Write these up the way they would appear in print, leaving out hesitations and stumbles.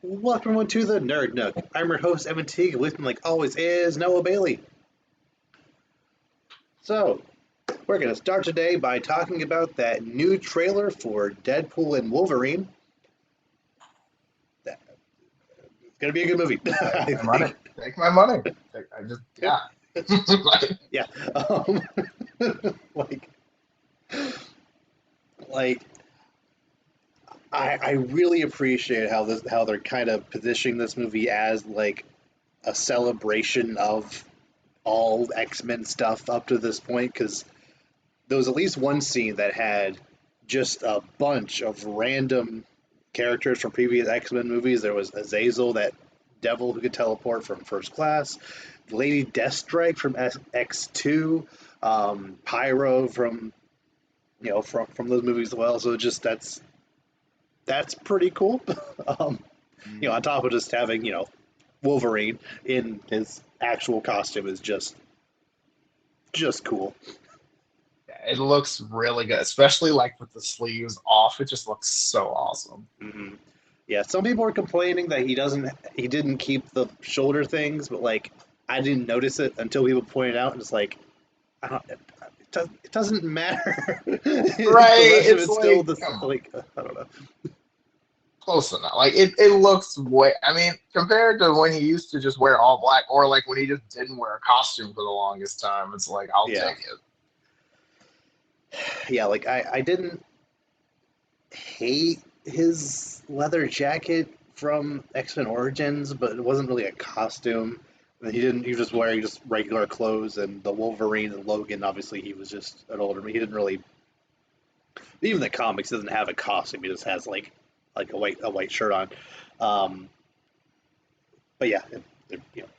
Welcome everyone to the Nerd Nook. I'm your host, Evan Teague. With me, like always, is Noah Bailey. So, we're going to start today by talking about that new trailer for Deadpool and Wolverine. It's going to be a good movie, Take I my money. think. Take my money. I just, yeah. Yeah. Um, like, like, I really appreciate how they're kind of positioning this movie as like a celebration of all X-Men stuff up to this point, because there was at least one scene that had just a bunch of random characters from previous X-Men movies. There was Azazel, that devil who could teleport from First Class, Lady Deathstrike from X2, Pyro from from those movies as well. So just that's pretty cool. um, on Mhm. top of just having Wolverine in his actual costume is just cool. Yeah, it looks really good, especially like with the sleeves off. It just looks so awesome. Hmm. Yeah, some people are complaining that he didn't keep the shoulder things, but like I didn't notice it until people pointed out, and it's like I don't, it doesn't matter. The Right? rest of It's it's still like, the come on, like I don't know. close enough. Like it looks way. I mean, compared to when he used to just wear all black, or like when he just didn't wear a costume for the longest time, it's like I'll Yeah, take it. yeah. Like I didn't hate his leather jacket from X Men Origins, but it wasn't really a costume. He didn't. He was just wearing just regular clothes, and the Wolverine and Logan. Obviously, he was just an older. He didn't really. Even the comics doesn't have a costume. He just has like a white shirt on. Um, but yeah,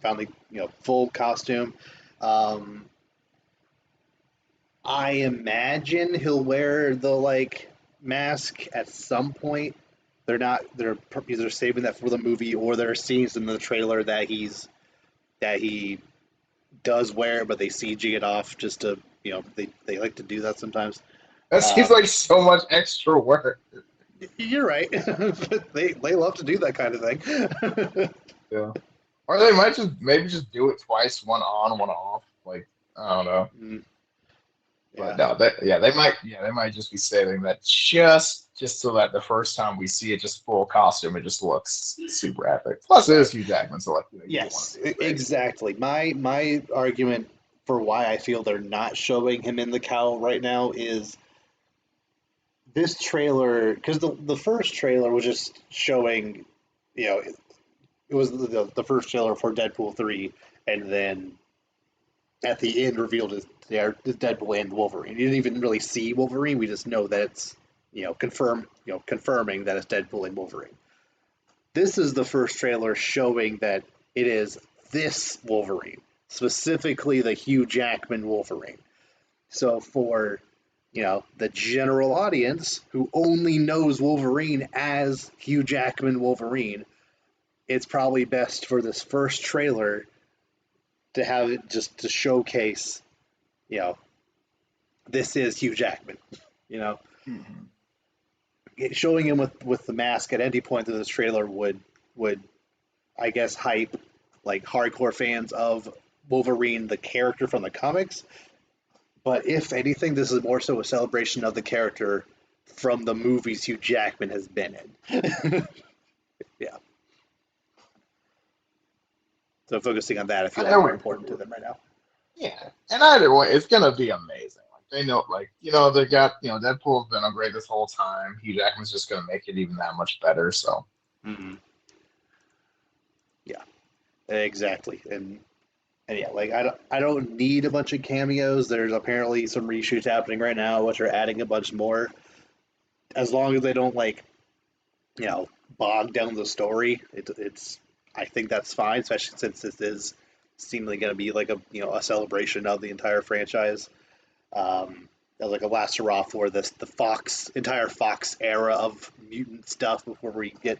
finally full costume. Um, I imagine he'll wear the like mask at some point. They're not. They're either saving that for the movie, or there are scenes in the trailer that he does wear, but they CG it off just to they like to do that sometimes. That seems Um, like so much extra work. you're right, but they love to do that kind of thing. Yeah. Or they might just maybe just do it twice, one on, one off. Like I don't know. Mm, But yeah. no, they might just be saving that just so that the first time we see it just full costume, it just looks super epic. Plus, it is Hugh Jackman, so like you do want to Yes, see his face. exactly. My argument for why I feel they're not showing him in the cowl right now is this trailer, because the first trailer was just showing, it was the first trailer for Deadpool 3, and then at the end revealed as Deadpool and Wolverine. You didn't even really see Wolverine. We just know that it's confirming that it's Deadpool and Wolverine. This is the first trailer showing that it is this Wolverine, specifically the Hugh Jackman Wolverine. So for the general audience who only knows Wolverine as Hugh Jackman Wolverine, it's probably best for this first trailer to have it just to showcase, you know, this is Hugh Jackman. You know, Mhm. showing him with the mask at any point in this trailer would I guess hype like hardcore fans of Wolverine, the character from the comics. But if anything, this is more so a celebration of the character from the movies Hugh Jackman has been in. Yeah. So focusing on that, I feel like more Either important to them right now. yeah, and either way, it's gonna be amazing. Like they know, like they got Deadpool's been great this whole time. Hugh Jackman's just gonna make it even that much better. So Mm-hmm. Yeah, exactly. And yeah, like I don't need a bunch of cameos. There's apparently some reshoots happening right now, which are adding a bunch more. As long as they don't bog down the story, it's I think that's fine, especially since this is seemingly going to be like a celebration of the entire franchise. As like a last hurrah for this the Fox entire Fox era of mutant stuff before we get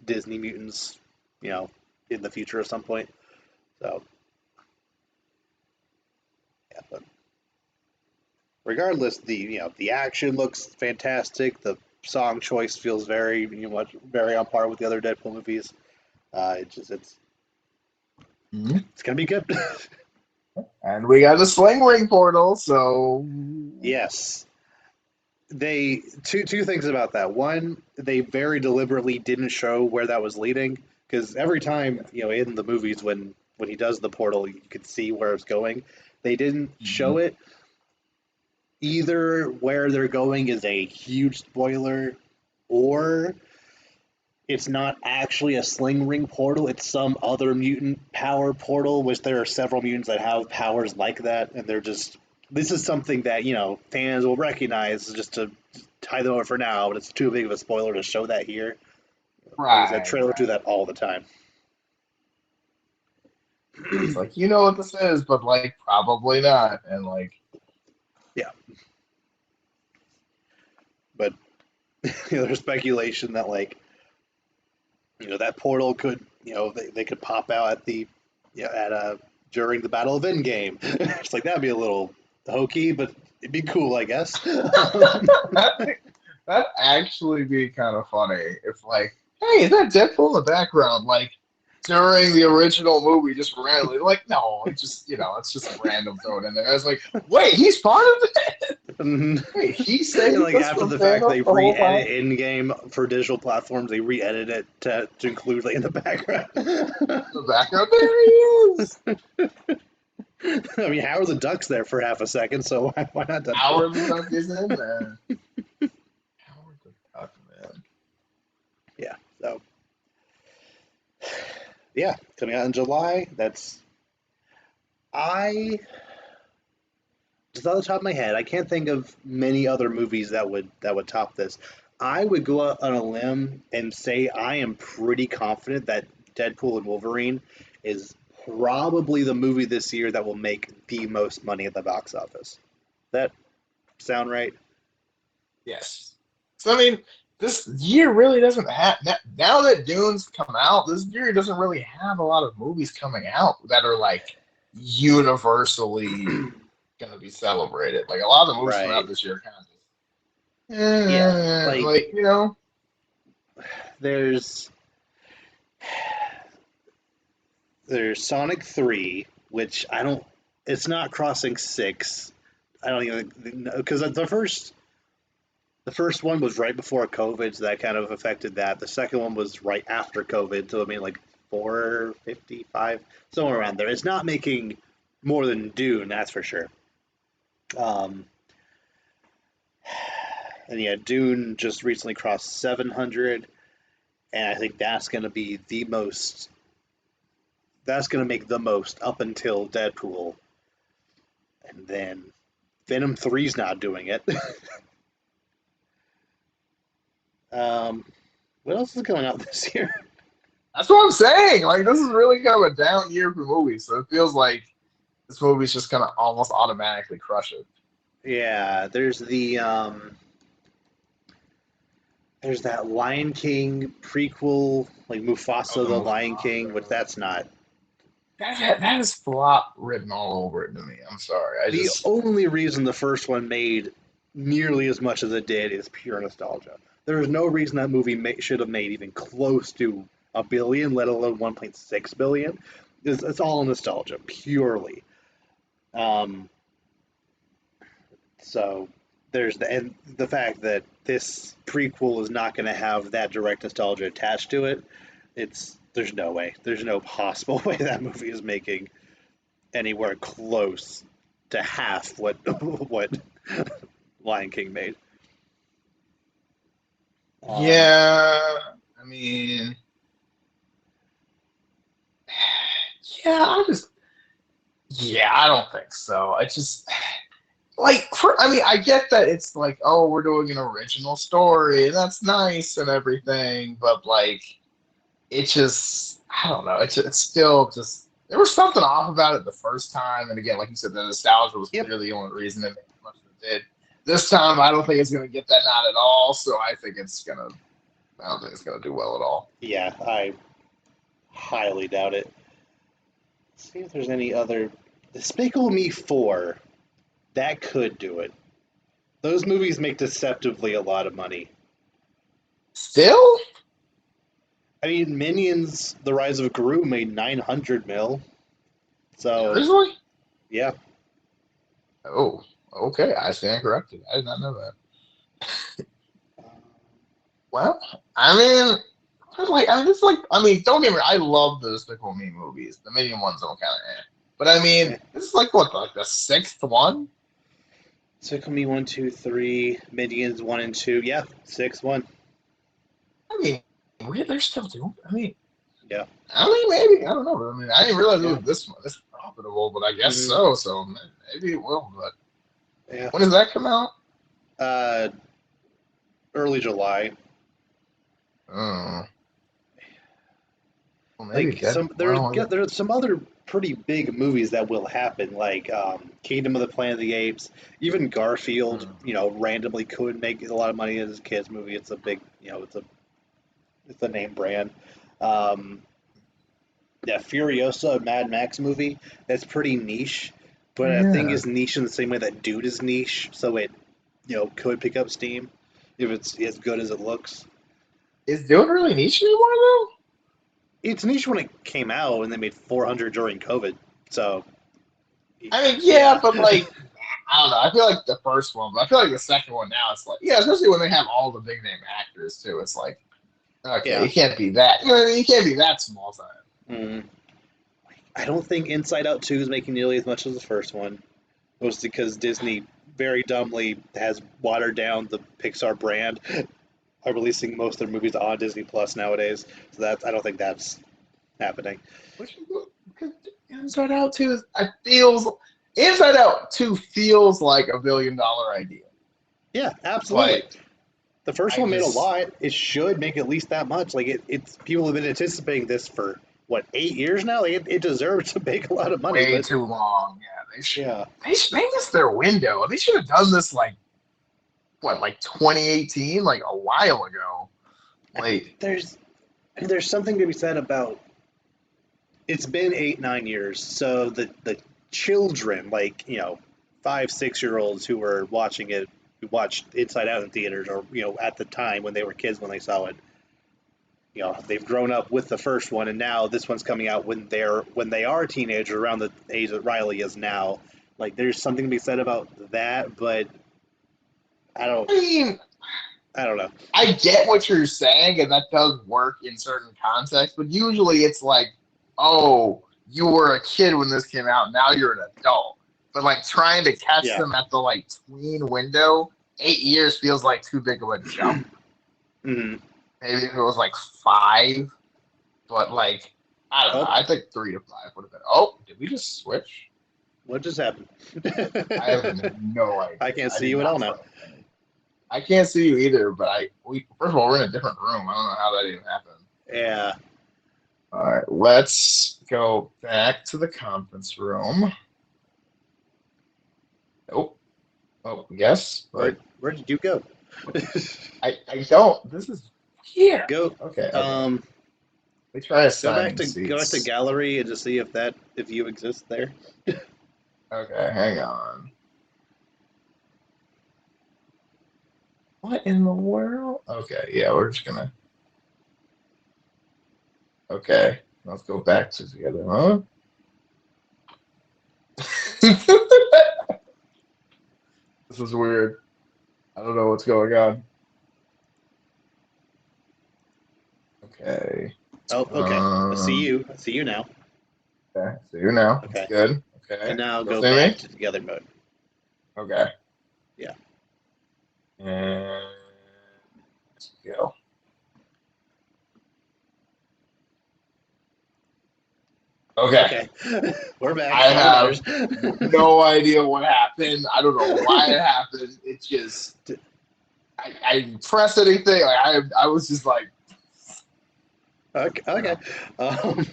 Disney mutants you know in the future at some point. So yeah, but regardless, the action looks fantastic. The song choice feels very very on par with the other Deadpool movies. Mhm. It's gonna be good. And we got a sling ring portal, so Yes. They two things about that. One, they very deliberately didn't show where that was leading because every time in the movies when he does the portal, you could see where it's going. They didn't show Mhm. it. Either where they're going is a huge spoiler, or it's not actually a sling ring portal. It's some other mutant power portal, which there are several mutants that have powers like that, and they're just. This is something that fans will recognize just to tie them over for now, but it's too big of a spoiler to show that here. Like I said, right, trailers do right. that all the time. It's like you know what this is, but like probably not, and like Yeah, but there's speculation that that portal could they could pop out at the at during the Battle of Endgame. It's like that'd be a little hokey, but it'd be cool, I guess. that actually be kind of funny if like, hey, is that Deadpool in the background? Like during the original movie, just randomly, like, no, it's just it's just random thrown in there. I was like, wait, he's part of it. And Wait, he saved like us after from the fact, they Thanos the whole re-edit time. in-game for digital platforms. They re-edit it to include in the background. The background, there he is. I mean, how are the ducks there for half a second? So why not Deadpool? Howard the Duck is in there. Howard the Duck, man. Yeah. So yeah, coming out in July. That's I just off the top of my head, I can't think of many other movies that would top this. I would go out on a limb and say I am pretty confident that Deadpool and Wolverine is probably the movie this year that will make the most money at the box office. That sound right? Yes. So I mean, this year really doesn't have now that Dune's come out. This year doesn't really have a lot of movies coming out that are like universally gonna be celebrated. Like a lot of the movies coming out Right. this year, kind of just, Yeah. Like like you know, there's there's Sonic 3, which I don't. It's not crossing six. I don't even because the first one was right before COVID, so that kind of affected that. The second one was right after COVID, so I mean like 455, somewhere around there. It's not making more than Dune, that's for sure. Um, and yeah, Dune just recently crossed 700, and I think that's going to be the most. That's going to make the most up until Deadpool, and then Venom 3's not doing it. um, what else is going out this year? that's what I'm saying. Like this is really kind of a down year for movies, so it feels like this movie's just gonna almost automatically crush it. Yeah, there's that Lion King prequel, like Oh, Mufasa the the Lion King, which Mufasa. that's not. That is flop written all over it to me. I'm sorry. I The just only reason the first one made nearly as much as it did is pure nostalgia. There is no reason that movie should have made even close to a billion, let alone 1.6 billion. It's all nostalgia, purely. Um, so the fact that this prequel is not going to have that direct nostalgia attached to it. There's no way. There's no possible way that movie is making anywhere close to half what what Lion King made. Um, yeah. I mean, yeah. Yeah. I don't think so. I just I mean, I get that it's like, oh, we're doing an original story, and that's nice and everything, but like, it just, I don't know. It's still just there was something off about it the first time, and again, like you said, the nostalgia was yep. clearly the only reason it made as much as it did. This time, I don't think it's gonna get that not at all. So I don't think it's gonna do well at all. Yeah, I highly doubt it. Let's see if there's any other. Despicable Me 4, that could do it. Those movies make deceptively a lot of money. Still? I mean, Minions: The Rise of Gru made 900 mil. So Seriously? yeah, Oh, okay. I stand corrected. I did not know that. Well, I mean, don't get me wrong. I love the Despicable Me movies. The Minion ones don't kind of, but I mean, this is like what, like the sixth one? took me 1, 2, 3. Minions 1 and 2. Yeah, 6-1. I mean, they're still doing. Yeah, I mean, maybe I don't know. I mean, I didn't realize it yeah, was this profitable, but I guess hmm so. So maybe it will. But yeah. when does that come out? Uh, Early July. Oh, well, maybe Like Dead. Well, there's some other pretty big movies that will happen, like Kingdom of the Planet of the Apes, even Garfield. hmm. Randomly could make a lot of money as a kids movie. It's a big, it's a name brand. Um, yeah, Furiosa, a Mad Max movie. That's pretty niche, but I think Yeah. it's niche in the same way that Dude is niche. So it, could pick up steam if it's as good as it looks. Is doing really niche anymore though? It's niche when it came out, and they made 400 during COVID. So I mean, yeah, yeah, but like, I don't know. I feel like the first one, but I feel like the second one now. It's like, yeah, especially when they have all the big name actors too. It's like, okay, yeah. you can't be that. You know what I mean? You can't be that small time. Mm. I don't think Inside Out 2 is making nearly as much as the first one, mostly because Disney very dumbly has watered down the Pixar brand by releasing most of their movies on Disney Plus nowadays. So I don't think that's happening. Which because Inside Out Two is, I feels Inside Out Two feels like $1 billion idea, Yeah, absolutely. but The first I one made a just lot. It should make at least that much. Like it's people have been anticipating this for what 8 years now. Like it deserves to make a lot of money, way but too long. Yeah, yeah, they missed their window. They should have done this like what, like 2018, like a while ago. I mean, Like, there's something to be said about it's been 8, 9 years. So the children, like 5, 6 year olds who were watching it, who watched Inside Out in theaters, or at the time when they were kids when they saw it, they've grown up with the first one, and now this one's coming out when they are teenagers, around the age that Riley is now. Like, there's something to be said about that, but I don't, I mean, I don't know. I get what you're saying, and that does work in certain contexts, but usually it's like, oh, you were a kid when this came out, now you're an adult. But like trying to catch Yeah. them at the like tween window, 8 years feels like too big of a jump. Hmm. Maybe if it was like five, but like I don't know. Oh, I think 3 to 5 would have been. Oh, did we just switch? what just happened? I have no I idea. can't I see did you at all not now. press anything. I can't see you either, but we first of all we're in a different room. I don't know how that even happened. Yeah. All right, let's go back to the conference room. Nope. Oh, yes, Where but where did you go? I don't. This is weird. Go Okay, okay. um We try go back assigning to seats. gallery and just see if you exist there. Okay, hang on. What in the world? Okay, yeah, we're just gonna. Okay, let's go back to together, huh? This is weird. I don't know what's going on. Okay. Oh, okay. I see Um. you. I see you now. Okay. See you now. That's Okay. good. And Okay. now Still go see back me? to together mode. Okay. Yeah. And let's go. Okay. Okay. We're back. I Sorry, have Lars. no idea what happened. I don't know why it happened. It just I didn't press anything. Like I was just like, Okay. you Okay. know. Um,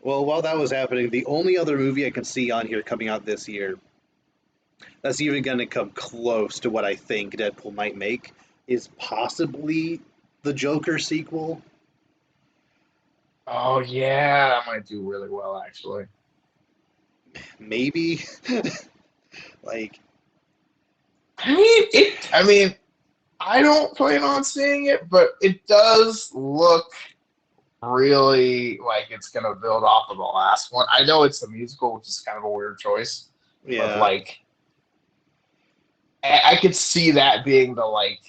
well, while that was happening, the only other movie I can see on here coming out this year that's even going to come close to what I think Deadpool might make is possibly the Joker sequel. Oh yeah, that might do really well actually. Maybe. Like, I mean, I don't plan on seeing it, but it does look really like it's gonna build off of the last one. I know it's a musical, which is kind of a weird choice, but Yeah. like I could see that being the like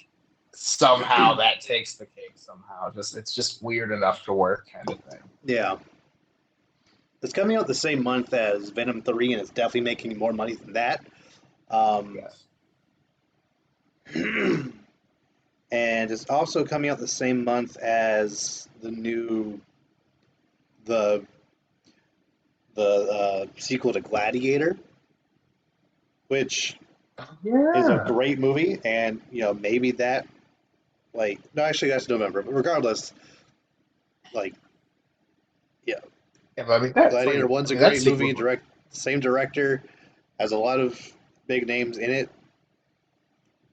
somehow that takes the cake somehow. Just it's just weird enough to work kind of thing. Yeah. It's coming out the same month as Venom 3, and it's definitely making more money than that. Um, Yes. and it's also coming out the same month as the sequel to Gladiator, which is a Yeah. great movie, and maybe that like no, actually that's November, but regardless, like yeah, Yeah, but I mean that's like Gladiator One's I a mean that great movie, sequel. direct same director, has a lot of big names in it,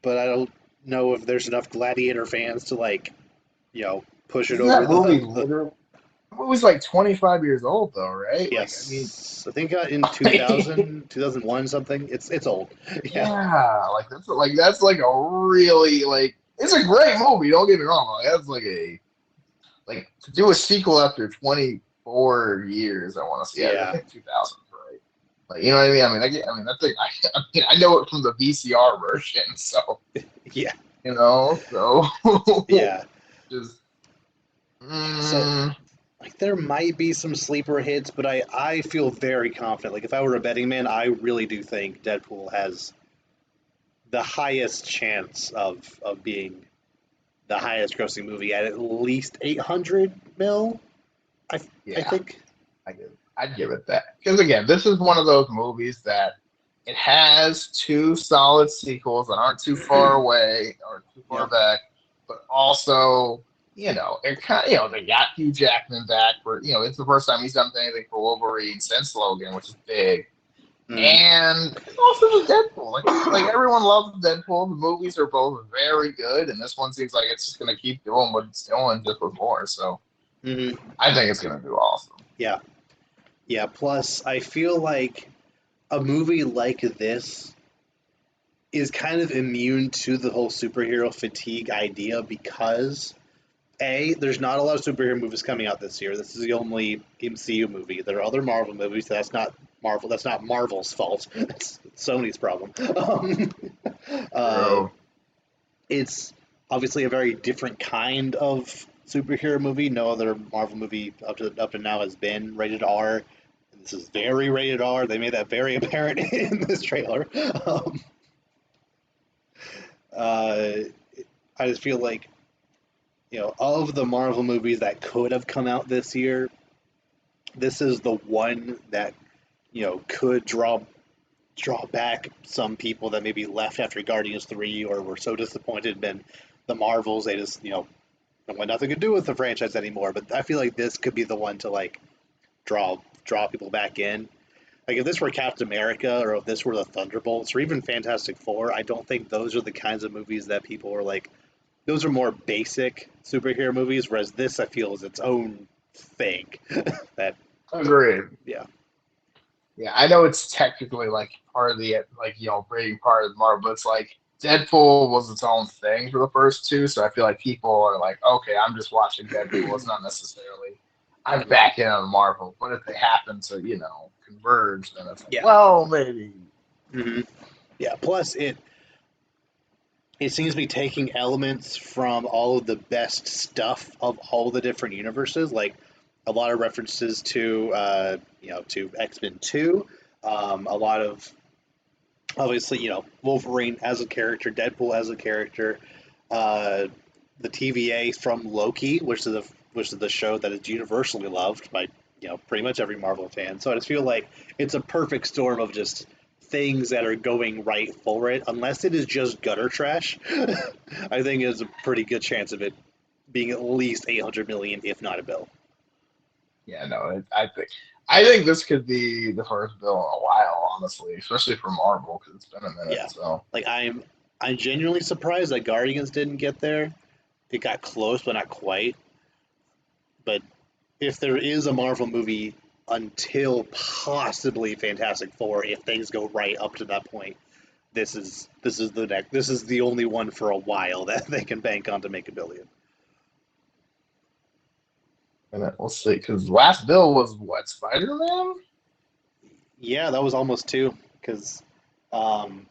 but I don't know if there's enough Gladiator fans to push it Isn't over that movie the literally? The movie's like 25 years old though, right? Like I mean, yes, I think in 2000, 2001 something. It's old. Yeah. yeah, like that's like a really like it's a great movie. Don't get me wrong. Like that's like a like to do a sequel after 24 years. I want to see. I Yeah. think 2000, right? Like you know what I mean? I mean, I mean, I know it from the VCR version, so Yeah. so Yeah. just So mm, like there might be some sleeper hits, but I feel very confident. Like if I were a betting man, I really do think Deadpool has the highest chance of being the highest grossing movie at least 800 mil. I I yeah, think. I'd give it that because again, this is one of those movies that it has two solid sequels that aren't too far away or too far Yeah. back, but also it kind they got Hugh Jackman back for it's the first time he's done anything for Wolverine since Logan, which is big. Mm. And it's also with Deadpool. Like everyone loves Deadpool. The movies are both very good, and this one seems like it's just gonna keep doing what it's doing, just with more. So Hmm. I think it's gonna do awesome. Yeah. Yeah. Plus, I feel like a movie like this is kind of immune to the whole superhero fatigue idea because there's not a lot of superhero movies coming out this year. This is the only MCU movie. There are other Marvel movies. That's not Marvel. That's not Marvel's fault. It's Sony's problem. Uh, True. it's obviously a very different kind of superhero movie. No other Marvel movie up to now has been rated R. This is very rated R. They made that very apparent in this trailer. Um, uh, I just feel like of the Marvel movies that could have come out this year, this is the one that could draw back some people that maybe left after Guardians 3 or were so disappointed in the Marvels they just don't want nothing to do with the franchise anymore. But I feel like this could be the one to like draw people back in. Like if this were Captain America or if this were the Thunderbolts or even Fantastic Four, I don't think those are the kinds of movies that people are like. Those are more basic superhero movies, whereas this I feel is its own thing. That Agreed. yeah, Yeah, I know it's technically like part of the like being part of the Marvel, but it's like Deadpool was its own thing for the first two, so I feel like people are like, okay, I'm just watching Deadpool. It's not necessarily I'm mm-hmm. back in on Marvel. But if they happen to converge, then it's like, Yeah, well, maybe. mm-hmm. Yeah. Plus, it seems to be taking elements from all of the best stuff of all the different universes, like a lot of references to to X-Men 2, a lot of obviously Wolverine as a character, Deadpool as a character, uh, the TVA from Loki, which is the show that is universally loved by pretty much every Marvel fan. So I just feel like it's a perfect storm of just things that are going right for it. Unless it is just gutter trash, I think there's a pretty good chance of it being at least 800 million, if not a bill. Yeah, no, I think this could be the first bill in a while, honestly, especially for Marvel because it's been a minute. Yeah, So like I'm genuinely surprised that Guardians didn't get there. It got close, but not quite. But if there is a Marvel movie until possibly Fantastic Four, if things go right up to that point, this is the only one for a while that they can bank on to make $1 billion. And then we'll see, because last bill was what, Spider-Man? Yeah, that was almost two because um,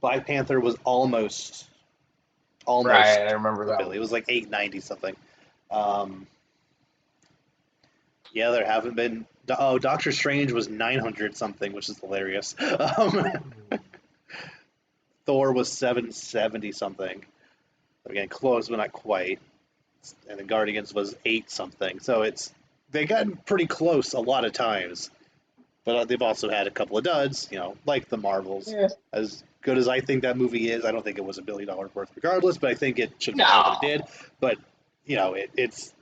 Black Panther was almost Right, I remember a that billion. one. It was like 890 something. Um, yeah, there haven't been. Oh, Doctor Strange was 900 something, which is hilarious. Thor was 770 something. Again, close but not quite. And the Guardians was 8 something. So they gotten pretty close a lot of times. But they've also had a couple of duds, like the Marvels. Yeah. As good as I think that movie is, I don't think it was $1 billion worth regardless, but I think it should have done more than it No. did. But, it's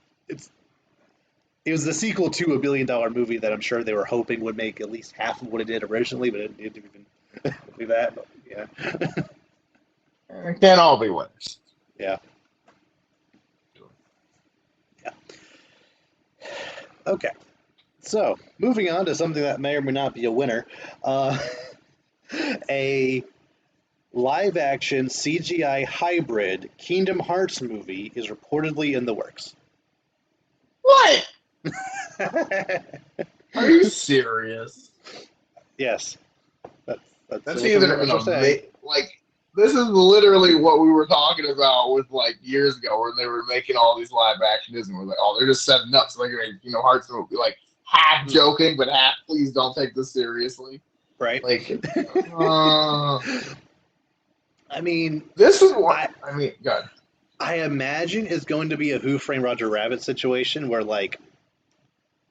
it was the sequel to a $1 billion movie that I'm sure they were hoping would make at least half of what it did originally, but it didn't even do that. But, yeah. It can't all be winners. Yeah. Yeah. Okay. So, moving on to something that may or may not be a winner. Uh, a live action CGI hybrid Kingdom Hearts movie is reportedly in the works. What? Are you serious? Yes. That's That's what the either rumors an are saying. this is literally what we were talking about with like years ago when they were making all these live action Disney. We're like, oh, they're just setting up so they can make, Hearts movie, like half joking, but half please don't take this seriously. Right. Like, I mean, this is what I mean. God, I imagine it's going to be a Who Framed Roger Rabbit situation where like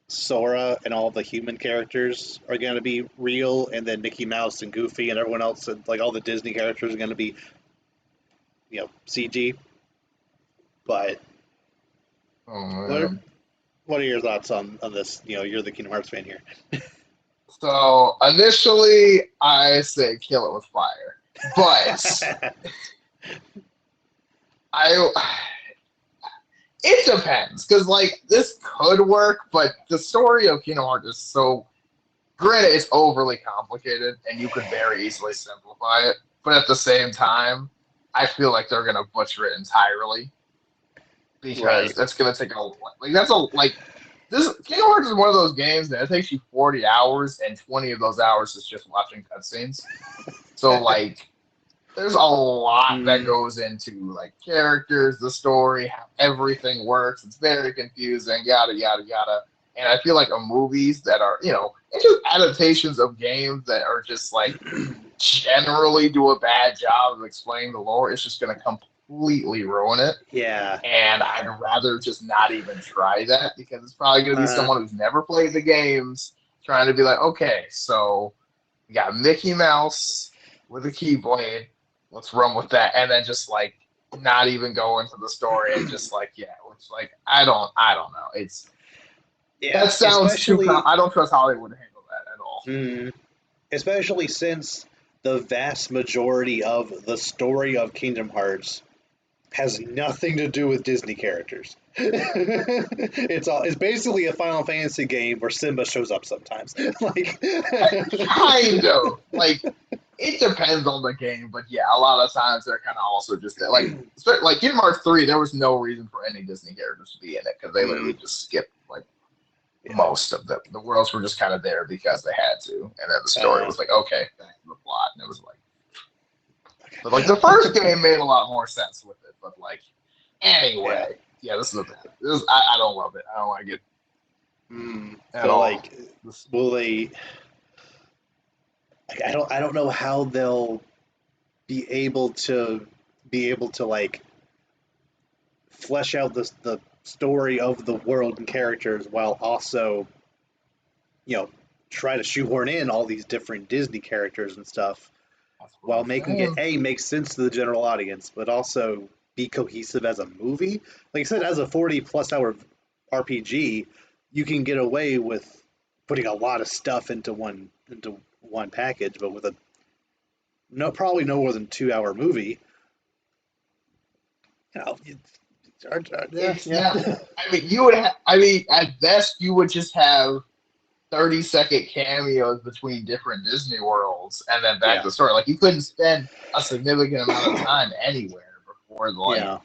Sora and all the human characters are going to be real, and then Mickey Mouse and Goofy and everyone else, and like all the Disney characters are going to be, CG. But oh, what are your thoughts on this? You're the Kingdom Hearts fan here. so initially I say kill it with fire, but I it depends because like this could work, but the story of Kingdom Hearts is so granted it's overly complicated and you could very easily simplify it, but at the same time, I feel like they're gonna butcher it entirely because Right. that's gonna take this Kingdom Hearts is one of those games that it takes you 40 hours and 20 of those hours is just watching cutscenes. So like there's a lot that goes into like characters, the story, how everything works. It's very confusing, yada yada yada. And I feel like movies that are, it's just adaptations of games that are just like generally do a bad job of explaining the lore. It's just going to completely ruin it. Yeah. And I'd rather just not even try that because it's probably going to be someone who's never played the games trying to be like, okay, so you got Mickey Mouse with a Keyblade. Let's run with that, and then just like not even go into the story and just like it's like I don't know. It's that sounds too. I don't trust Hollywood to handle that at all. Especially since the vast majority of the story of Kingdom Hearts has nothing to do with Disney characters. It's basically a Final Fantasy game where Simba shows up sometimes. Like kind of like it depends on the game, but yeah, a lot of times they're kind of also just there. Like Kingdom Hearts 3, there was no reason for any Disney characters to be in it because they literally just skipped like most of them. The worlds were just kind of there because they had to, and then the story was like, okay, back to the plot, and it was like, but like the first game made a lot more sense with it, but like anyway, this is I don't love it. I don't like it at all. Like, will they? I don't know how they'll be able to like flesh out the story of the world and characters while also try to shoehorn in all these different Disney characters and stuff while making it make sense to the general audience, but also be cohesive as a movie. Like I said, as a 40+ hour RPG, you can get away with putting a lot of stuff into one package, but with probably no more than 2 hour movie, It's not. I mean, you would have. I mean, at best, you would just have 30-second cameos between different Disney worlds and then back Yeah. to the story. Like you couldn't spend a significant amount of time anywhere before Yeah.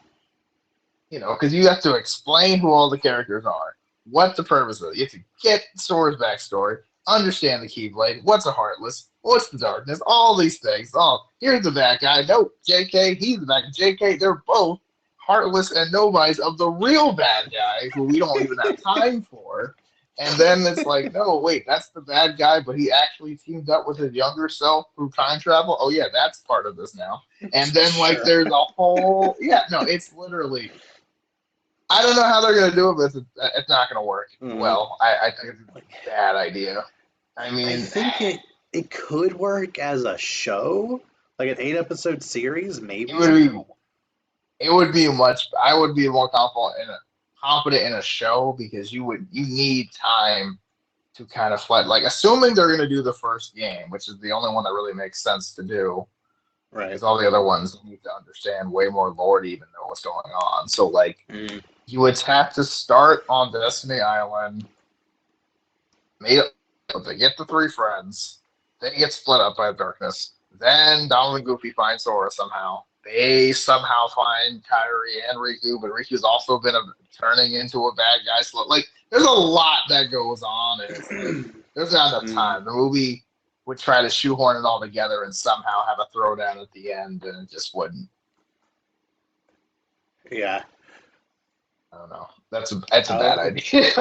because you have to explain who all the characters are, what the purpose is. You have to get Sora's backstory, understand the Keyblade, what's a Heartless, what's the Darkness, all these things. Oh, here's the bad guy. Nope, JK, he's the bad guy. JK, they're both Heartless and nobodies of the real bad guy who we don't even have time for. And then it's like, no, wait, that's the bad guy, but he actually teamed up with his younger self through time travel. Oh, yeah, that's part of this now. And then, Sure. there's a whole, it's literally, I don't know how they're going to do it, but it's not going to work well. I think it's a bad idea. I mean, I think it could work as a show, like an 8-episode series, maybe. It would be much. I would be more confident in a show because you need time to kind of flat. Like assuming they're going to do the first game, which is the only one that really makes sense to do. Right. Because all the other ones you need to understand way more lore to even know what's going on. So you would have to start on Destiny Island. They get the 3 friends. They get split up by darkness. Then Donald and Goofy find Sora somehow. They somehow find Kairi and Riku, but Riku's also been turning into a bad guy. So, there's a lot that goes on, and it's there's not enough time. The movie would try to shoehorn it all together and somehow have a throwdown at the end, and it just wouldn't. Yeah. I don't know. That's a bad idea.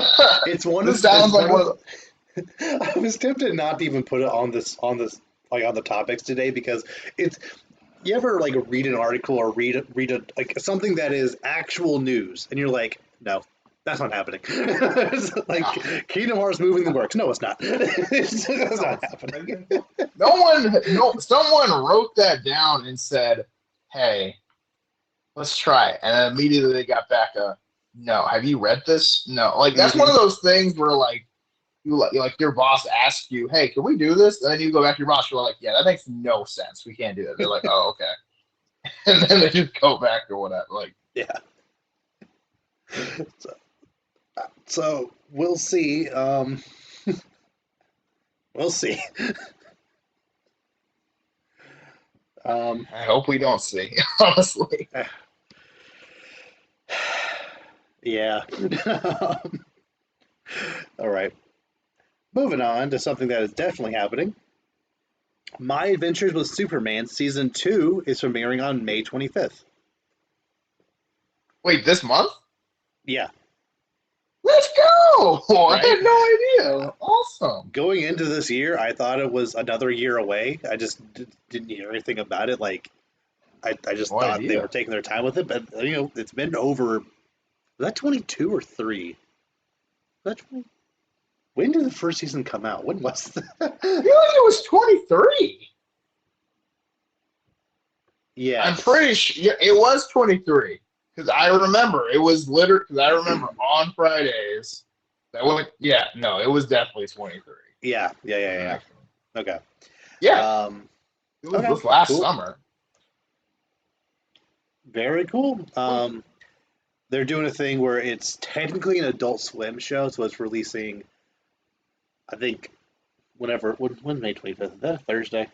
It's one of sounds like one of I was tempted not to even put it on this on the topics today because it's. You ever read an article or read a something that is actual news and you're like, no, that's not happening. It's Kingdom Hearts movie in the works. No, it's not. It's not happening. Someone wrote that down and said, "Hey, let's try it," and then immediately they got back no. Have you read this? No. That's one of those things where your boss asks you, "Hey, can we do this?" And then you go back to your boss. You're like, "Yeah, that makes no sense. We can't do that." They're like, "Oh, okay," and then they just go back or whatever. Yeah. So we'll see. We'll see. I hope we don't see. Honestly. Yeah. All right. Moving on to something that is definitely happening. My Adventures with Superman Season 2 is premiering on May 25th. Wait, this month? Yeah. Let's go! Right? I had no idea. Awesome. Going into this year, I thought it was another year away. I just didn't hear anything about it. I just thought they were taking their time with it. But, it's been over. Was that 22 or 3? Was that 20? When did the first season come out? When was that? I feel like it was 23. Yeah. I'm pretty sure it was 23. Because I remember it was literally. Because I remember on Fridays. It was definitely 23. Yeah. Okay. Yeah. It was last summer. Very cool. They're doing a thing where it's technically an Adult Swim show, so it's releasing. I think when May 25th? Is that a Thursday?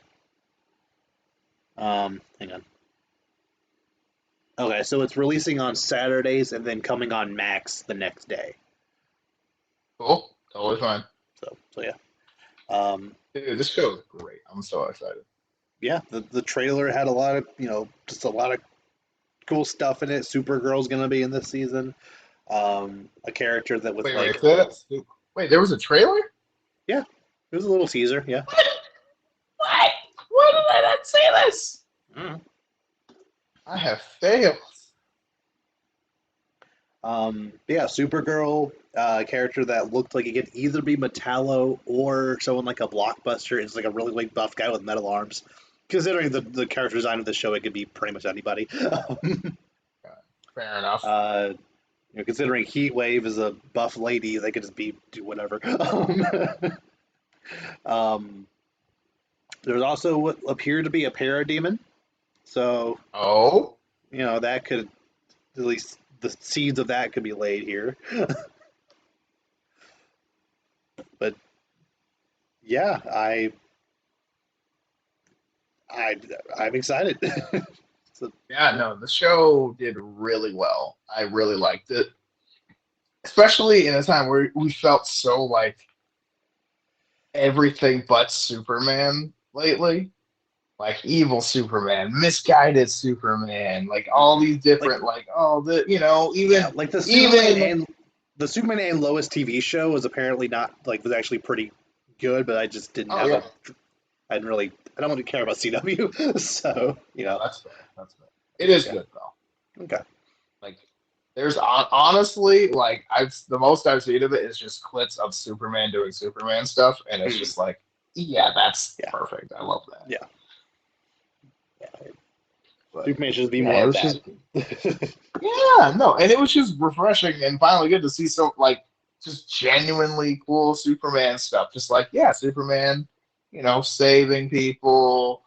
Hang on. Okay, so it's releasing on Saturdays and then coming on Max the next day. Cool. Totally fine. So yeah. Dude, this show is great. I'm so excited. Yeah, the trailer had a lot of, just a lot of cool stuff in it. Supergirl's going to be in this season. A character that was Wait, there was a trailer? Yeah, it was a little teaser. Yeah. What? Why did I not say this? I have failed. Yeah, Supergirl, a character that looked like it could either be Metallo or someone like a Blockbuster. It's like a really big buff guy with metal arms. Considering the character design of the show, it could be pretty much anybody. Fair enough. Considering Heatwave is a buff lady, they could just do whatever. There's also what appeared to be a parademon. So, that could, at least the seeds of that could be laid here. But yeah, I I'm excited. So, Yeah, no, the show did really well. I really liked it, especially in a time where we felt so like everything but Superman lately. Like evil Superman, misguided Superman, like all mhm. these Like different, like oh the yeah, even like even The Superman and Lois TV show was apparently not like was actually pretty good, but I just didn't oh have yeah, a I didn't really I don't really care about CW, so no that's fair, that's fair. It is yeah, good though. okay. Like there's honestly like I've the most I've seen of it is just clips of Superman doing Superman stuff, and it's Mm, just like yeah, that's yeah, perfect. I love that. yeah, yeah. But Superman should be yeah, more it of was that. just yeah, no, and it was just refreshing and finally good to see some like just genuinely cool Superman stuff. Just like, yeah, Superman, saving people,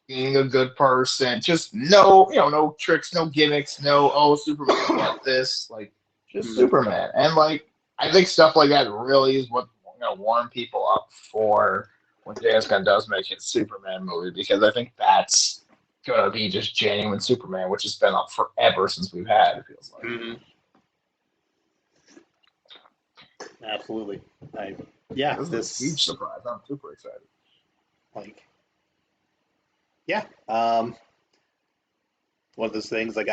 being a good person. Just no tricks, no gimmicks, no Superman can't this. Like just Mm, Superman. And like I think stuff like that really is what warm people up for when James Gunn does make his Superman movie because I think that's gonna be just genuine Superman, which has been up forever since we've had. It feels like. mhm, absolutely. I Yeah, yeah, this is a this huge surprise. I'm super excited. like yeah, one of those things like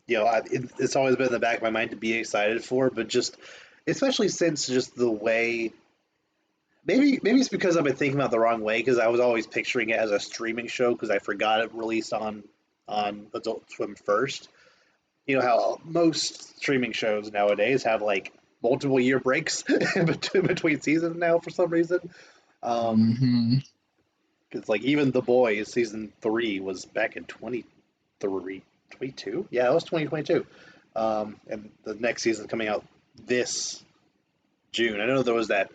it's always been in the back of my mind to be excited for, but just especially since just the way maybe it's because I've been thinking about it the wrong way because I was always picturing it as a streaming show because I forgot it released on Adult Swim first. You know how most streaming shows nowadays have like multiple year breaks in between seasons now for some reason. Um, Hmm. because like even The Boys season 3 was back in 23, 22. Yeah, it was 2022. And the next season coming out this June. I know there was that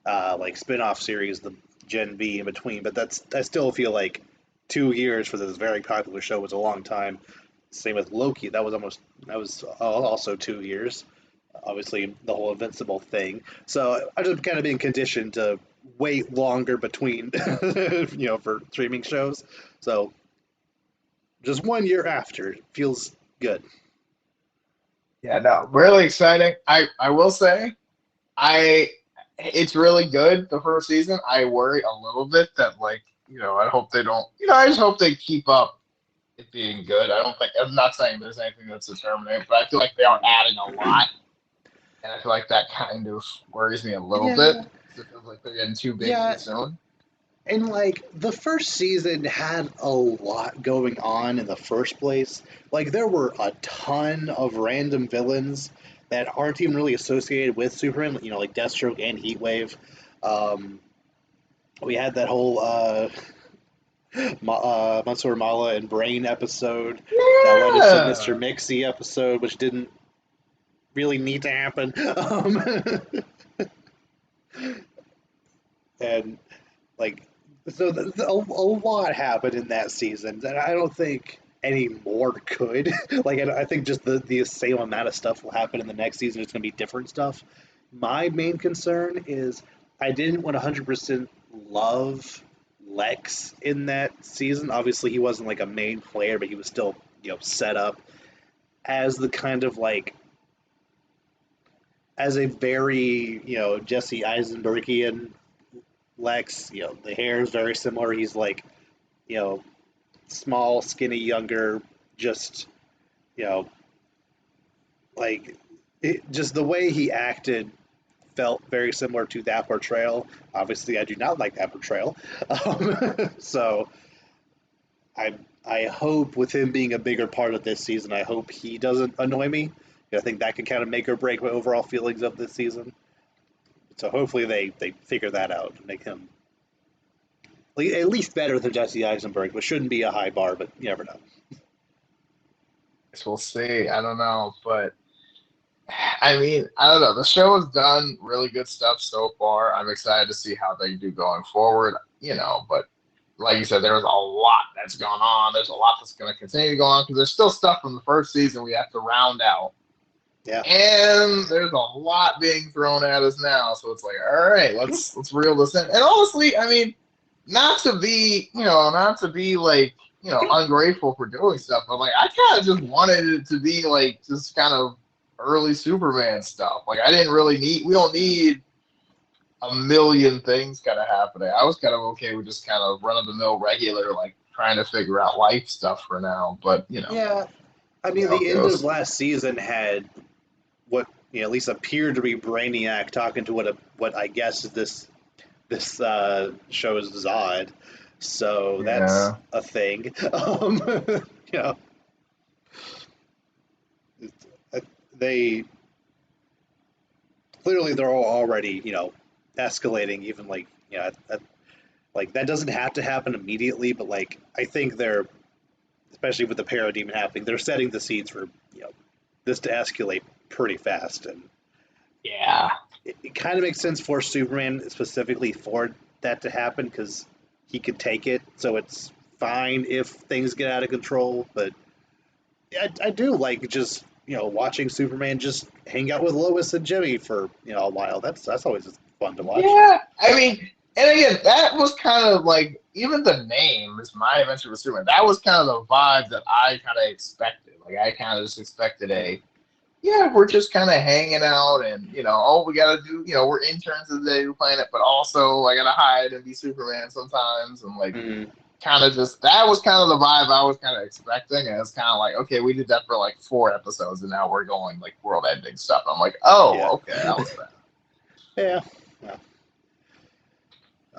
like spin-off series, the Gen V in between, but I still feel like 2 years for this very popular show was a long time. Same with Loki. That was also 2 years. Obviously, the whole Invincible thing. So I've just kind of been conditioned to wait longer between, for streaming shows. So just 1 year after feels good. Yeah, no, really exciting. I will say, I it's really good the first season. I worry a little bit that like I hope they don't. I just hope they keep up it being good. I don't think I'm not saying there's anything that's determinate, but I feel like they are adding a lot, and I feel like that kind of worries me a little bit. Yeah, 'Cause it feels like they're getting too big too yeah, soon. and like the first season had a lot going on in the first place. Like there were a ton of random villains that aren't even really associated with Superman. Like Deathstroke and Heatwave. Um, we had that whole Mansoor Mala and Brain episode that led into Mr. Yeah. Mixie episode, which didn't really need to happen. And like a lot happened in that season, and I don't think any more could. Like I think just the same amount of stuff will happen in the next season. It's going to be different stuff. My main concern is I didn't 100% love Lex in that season. Obviously, he wasn't like a main player, but he was still set up as the kind of like as a very Jesse Eisenbergian Lex. The hair is very similar. He's like you know small, skinny, younger, just you know, like just the way he acted felt very similar to that portrayal. Obviously, I do not like that portrayal. So I hope with him being a bigger part of this season, I hope he doesn't annoy me. I think that can kind of make or break my overall feelings of this season. So hopefully they figure that out and make him like, at least better than Jesse Eisenberg, which shouldn't be a high bar, but you never know. Guess we'll see. I don't know, but I mean, I don't know. The show has done really good stuff so far. I'm excited to see how they do going forward. But like you said, there's a lot that's gone on. There's a lot that's going to continue to go on because there's still stuff from the first season we have to round out. Yeah. And there's a lot being thrown at us now, so it's like, all right, let's reel this in. And honestly, I mean, not to be like, ungrateful for doing stuff, but like I kind of just wanted it to be like just kind of early Superman stuff. Like we don't need a million things kind of happening. I was kind of okay with just kind of run of the mill regular, like trying to figure out life stuff for now. But Yeah. I see mean, how it the end of goes. last season had what at least appeared to be Brainiac talking to what I guess is this show is Zod, so that's Yeah, a thing. You know, they clearly they're all already escalating, even like like that doesn't have to happen immediately, but like I think they're, especially with the parademon happening, they're setting the seeds for this to escalate pretty fast, and yeah, it kind of makes sense for Superman specifically for that to happen because he could take it, so it's fine if things get out of control. But I do like just watching Superman just hang out with Lois and Jimmy for a while. That's always fun to watch. yeah. I mean, and again, that was kind of like even the name is My Adventure with Superman. That was kind of the vibe that I kind of expected. Like I kind of just expected yeah, we're just kind of hanging out, and all we gotta do, we're interns of the day planet, but also I gotta hide and be Superman sometimes, and like Mm, kind of just that was kind of the vibe I was kind of expecting, and it's kind of like, okay, we did that for like 4 episodes, and now we're going like world-ending stuff. I'm like, yeah, oh, okay, that was bad. yeah, yeah.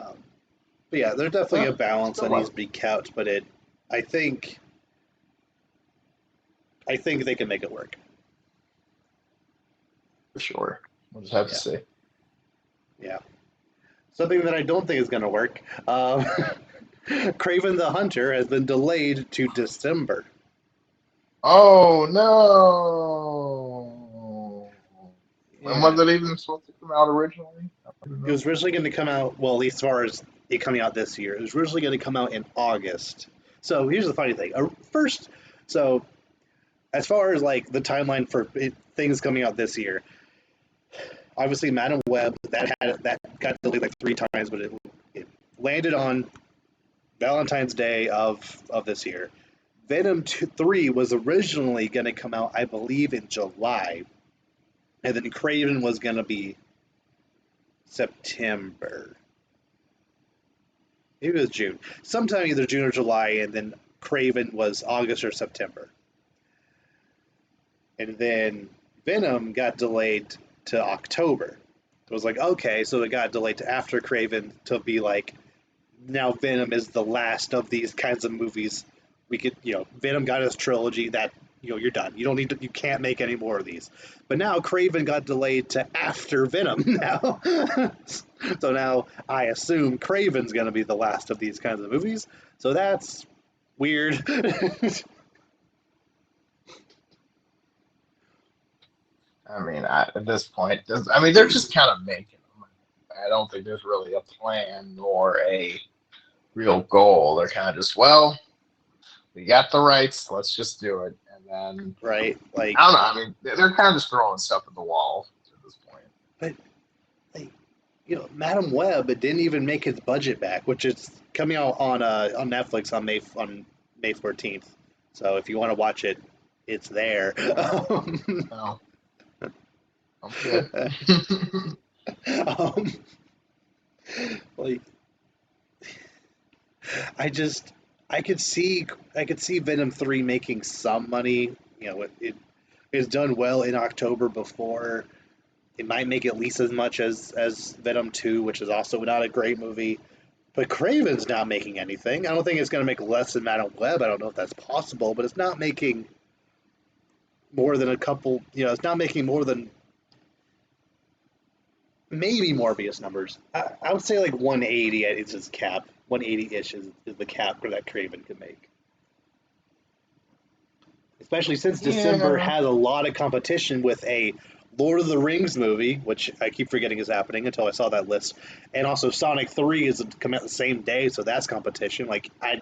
Um, but yeah, there's definitely a balance Still that needs love to be kept, but I think, I think they can make it work. for sure. We'll just have to Yeah, see. yeah. Something that I don't think is going to work. Kraven the Hunter has been delayed to December. Oh no! When Yeah, was it even supposed to come out originally? I don't even it know. was originally going to come out, well, at least as far as it coming out this year, it was originally going to come out in August. So here's the funny thing. First, so as far as like the timeline for things coming out this year, obviously Madam Web that got delayed like 3 times, but it landed on Valentine's Day of this year. Venom 3 was originally going to come out, I believe, in July, and then Craven was going to be September. Maybe it was June. Sometime either June or July, and then Craven was August or September. And then Venom got delayed to October. It was like, okay, so it got delayed to after Craven to be like, now Venom is the last of these kinds of movies. We could, Venom got his trilogy that, you're done. You don't need to, you can't make any more of these. But now Craven got delayed to after Venom now. So now I assume Craven's going to be the last of these kinds of movies. So that's weird. I mean, at this point, I mean, they're just kind of making them. I don't think there's really a plan or a real goal. They're kind of just, well, we got the rights, let's just do it. And then, Right? Like, I don't know. I mean, they're kind of just throwing stuff at the wall at this point. but like, Madam Web, it didn't even make its budget back, which is coming out on Netflix on May 14th. So if you want to watch it, it's there. No, I'm good. um, like I just I could see Venom 3 making some money. It is done well in October before. It might make at least as much as Venom 2, which is also not a great movie. But Craven's not making anything. I don't think it's going to make less than Madam Web. I don't know if that's possible, but it's not making more than a couple. It's not making more than maybe Morbius numbers. I would say like 180 is his cap. 180-ish is the cap that Craven could make. Especially since December Yeah. has a lot of competition with a Lord of the Rings movie, which I keep forgetting is happening until I saw that list, and also Sonic 3 is coming out the same day, so that's competition. I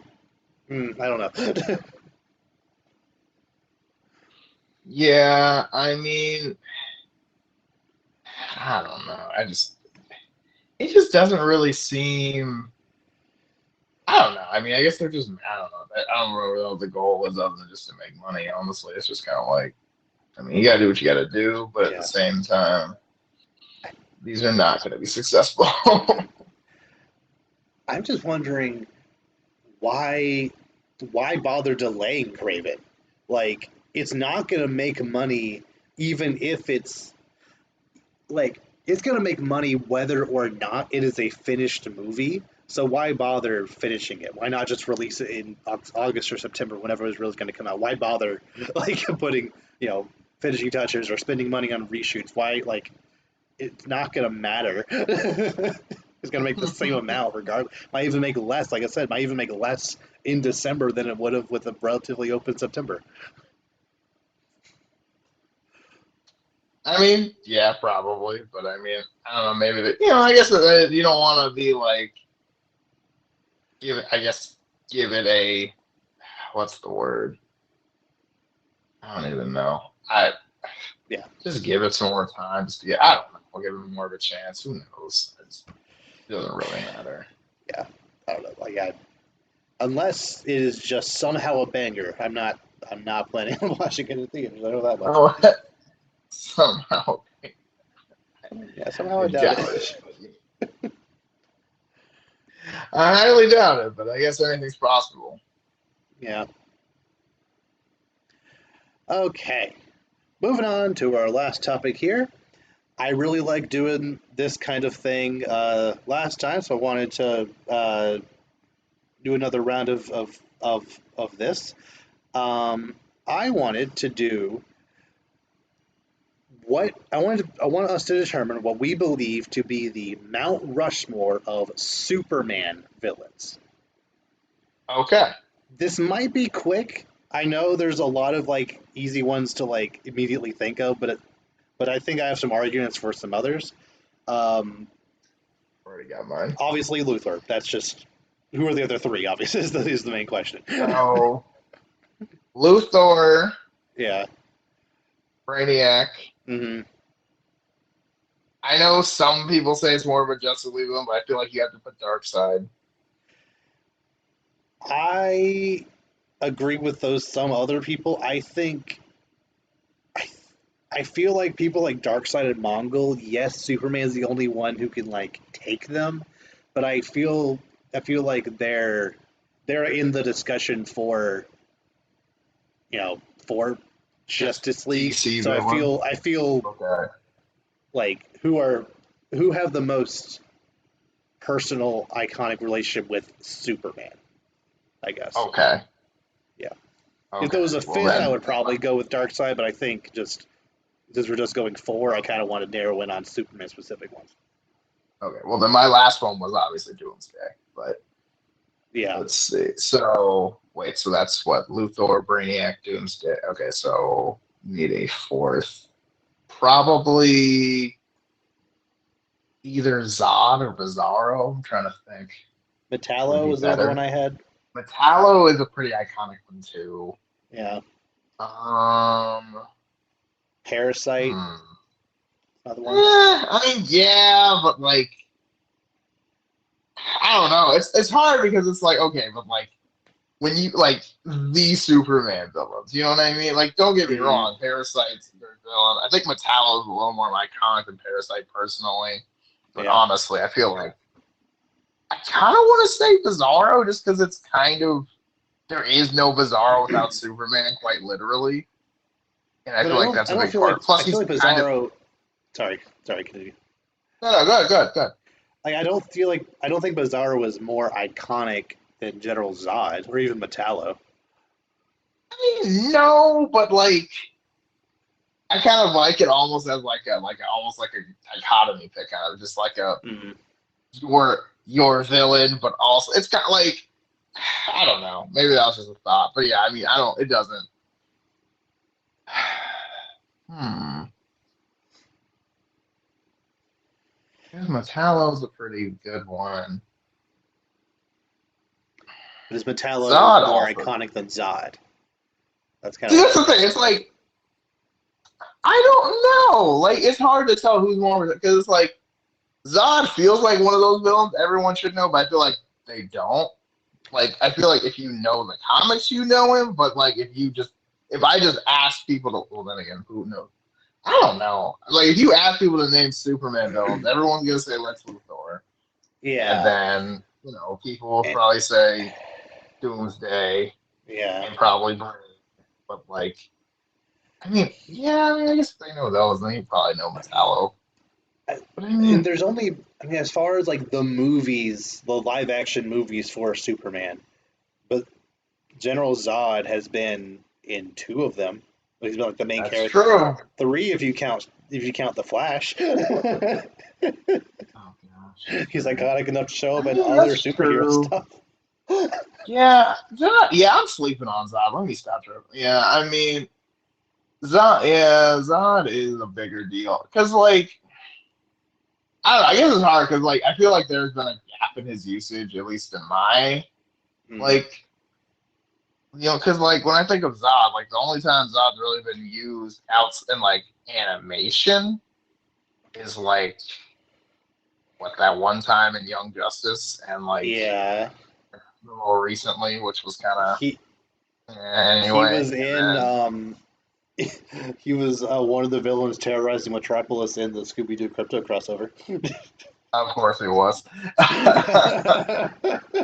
don't know. Yeah, I mean, I don't know. It just doesn't really seem. I don't know. I mean, I guess they're just. I don't know. I don't really know what the goal is other than just to make money. Honestly, it's just kind of like. I mean, you gotta do what you gotta do, but at the Yeah. same time, these are not gonna be successful. I'm just wondering why bother delaying Kraven? Like, it's not gonna make money even if it's gonna make money whether or not it is a finished movie. So why bother finishing it? Why not just release it in August or September, whenever it's really going to come out? Why bother like putting you know finishing touches or spending money on reshoots? Why like it's not going to matter. It's going to make the same amount regardless. Might even make less. Like I said, might even make less in December than it would have with a relatively open September. I mean, yeah, probably, but I mean, I don't know. Maybe I guess you don't want to be like give it. I guess give it a what's the word? I don't even know. I Yeah, just give it some more time. Just yeah, I don't know. I'll give it more of a chance. Who knows? It doesn't really matter. yeah. I don't know. Unless it is just somehow a banger. I'm not planning on watching it in theaters. I know that much. Oh, somehow Yeah, somehow I I doubt doubt it. it. I highly doubt it, but I guess anything's possible. Yeah. Okay. Moving on to our last topic here. I really like doing this kind of thing last time, so I wanted to do another round of this. I wanted to do I want us to determine what we believe to be the Mount Rushmore of Superman villains. Okay. This might be quick. I know there's a lot of like easy ones to like immediately think of, but I think I have some arguments for some others. Um, Already got mine. Obviously, Luthor. That's just who are the other three? Obviously, is the main question. So Luthor, Yeah. Brainiac. Hmm. I know some people say it's more of a Justice League one, but I feel like you have to put Darkseid. I agree with those some other people. I, I feel like people like Darkseid and Mongol. Yes, Superman's the only one who can like take them, but I feel like they're in the discussion for for Just Justice League. DC So villain. I feel Okay. like who have the most personal iconic relationship with Superman, I guess. Okay. Yeah. If there Okay. was a Well fifth, I then. would probably go with Darkseid, but I think just since we're just going four, I kind of want to narrow in on Superman specific ones. Okay. Well then, my last one was obviously Doomsday, but Yeah. let's see. So wait. So that's what Luthor, Brainiac, Doomsday. Okay. So need a fourth. Probably either Zod or Bizarro. I'm trying to think. Would Metallo be was the other one better. I had. Metallo is a pretty iconic one too. Yeah. Um, Parasite, hmm. another one. I mean, yeah, but like, I don't know. It's hard because it's like, okay, but like when you like the Superman villains, you know what I mean? Like, don't get me Mm-hmm. wrong, Parasite's a good villain. I think Metallo is a little more iconic than Parasite personally, but Yeah. honestly, I feel like I kind of want to say Bizarro just because it's kind of there is no Bizarro without Superman, quite literally, and I But feel like that's I a don't big feel like part. Plus, he's kind of Bizarro. Sorry, continue. no, no, good, good, good. Like I don't think Bizarro was more iconic than General Zod or even Metallo. I mean, no, but like I kind of like it almost as almost like a dichotomy pick, kind of just like a Mm. your villain, but also it's kind of like I don't know. Maybe that was just a thought, but yeah, I mean, I don't. It doesn't. Hmm. Because Metallo's a pretty good one. But is Metallo Zod more also. iconic than Zod? That's kind See, of the that's the thing. question. It's like I don't know. Like, it's hard to tell who's more because it's like Zod feels like one of those villains everyone should know, but I feel like they don't. Like, I feel like if you know the comics, you know him, but like if I just ask people to, well, then again, who knows? I don't know. Like, if you ask people to name Superman villains, everyone's gonna say Lex Luthor, and Yeah. then people will And, probably say Doomsday yeah. and probably Brain. But like, I guess if they know those, then you probably know Metallo. I- But And there's only, I mean, as far as like the movies, the live action movies for Superman, but General Zod has been in two of them. He's been like the main that's character. true. Three if you count the Flash. Oh gosh. He's iconic enough to show up in other That's superhero true. stuff. Yeah, Zod, yeah, I'm sleeping on Zod. Let me stop tripping. Yeah, Zod. Yeah, Zod is a bigger deal because, like, I don't know. I guess it's hard because, like, I feel like there's been a gap in his usage, at least in my Mm, like, because like when I think of Zod, like the only time Zod's really been used out in like animation is like what that one time in Young Justice and like yeah, more recently, which was kind of he he anyway. was And in then he was one of the villains terrorizing Metropolis in the Scooby Doo Crypto crossover. of course it was.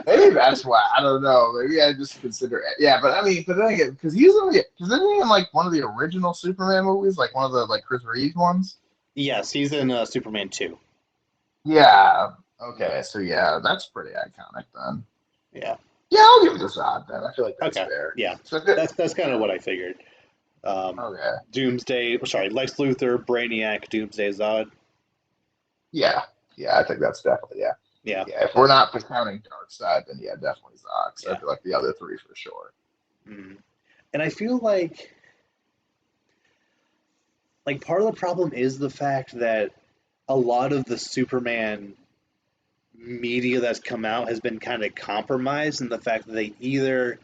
Maybe that's why. I don't know. Maybe I just consider it. Yeah, but but then again, because because isn't he in like one of the original Superman movies, like one of the like Chris Reeve ones? Yes, he's in Superman 2. Yeah. Okay. So yeah, that's pretty iconic then. Yeah. Yeah, I'll give it to Zod then. I feel like that's Okay. fair. Yeah. So good. That's kind of what I figured. Okay. Doomsday, sorry, Lex Luthor, Brainiac, Doomsday, Zod. Yeah. Yeah, I think that's definitely yeah. Yeah. Yeah, if we're not counting Dark Side, then yeah, definitely Zod. So I Yeah. feel like the other three for sure. Mm. And I feel like part of the problem is the fact that a lot of the Superman media that's come out has been kind of compromised in the fact that they either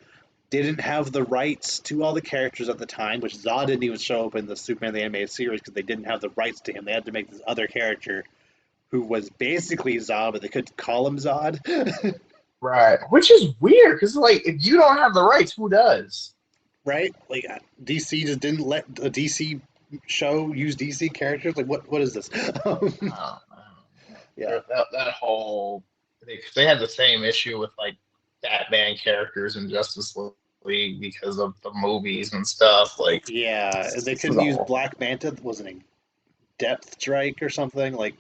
didn't have the rights to all the characters at the time, which Zod didn't even show up in the Superman the Animated Series because they didn't have the rights to him. They had to make this other character who was basically Zod, but they couldn't call him Zod. Right. Which is weird because like if you don't have the rights, who does? Right? Like DC just didn't let a DC show use DC characters. Like what is this? Yeah. That whole they had the same issue with like Batman characters in Justice League because of the movies and stuff. Like Yeah, and they this is couldn't use all Black Manta. Wasn't it Depth Strike or something? Like,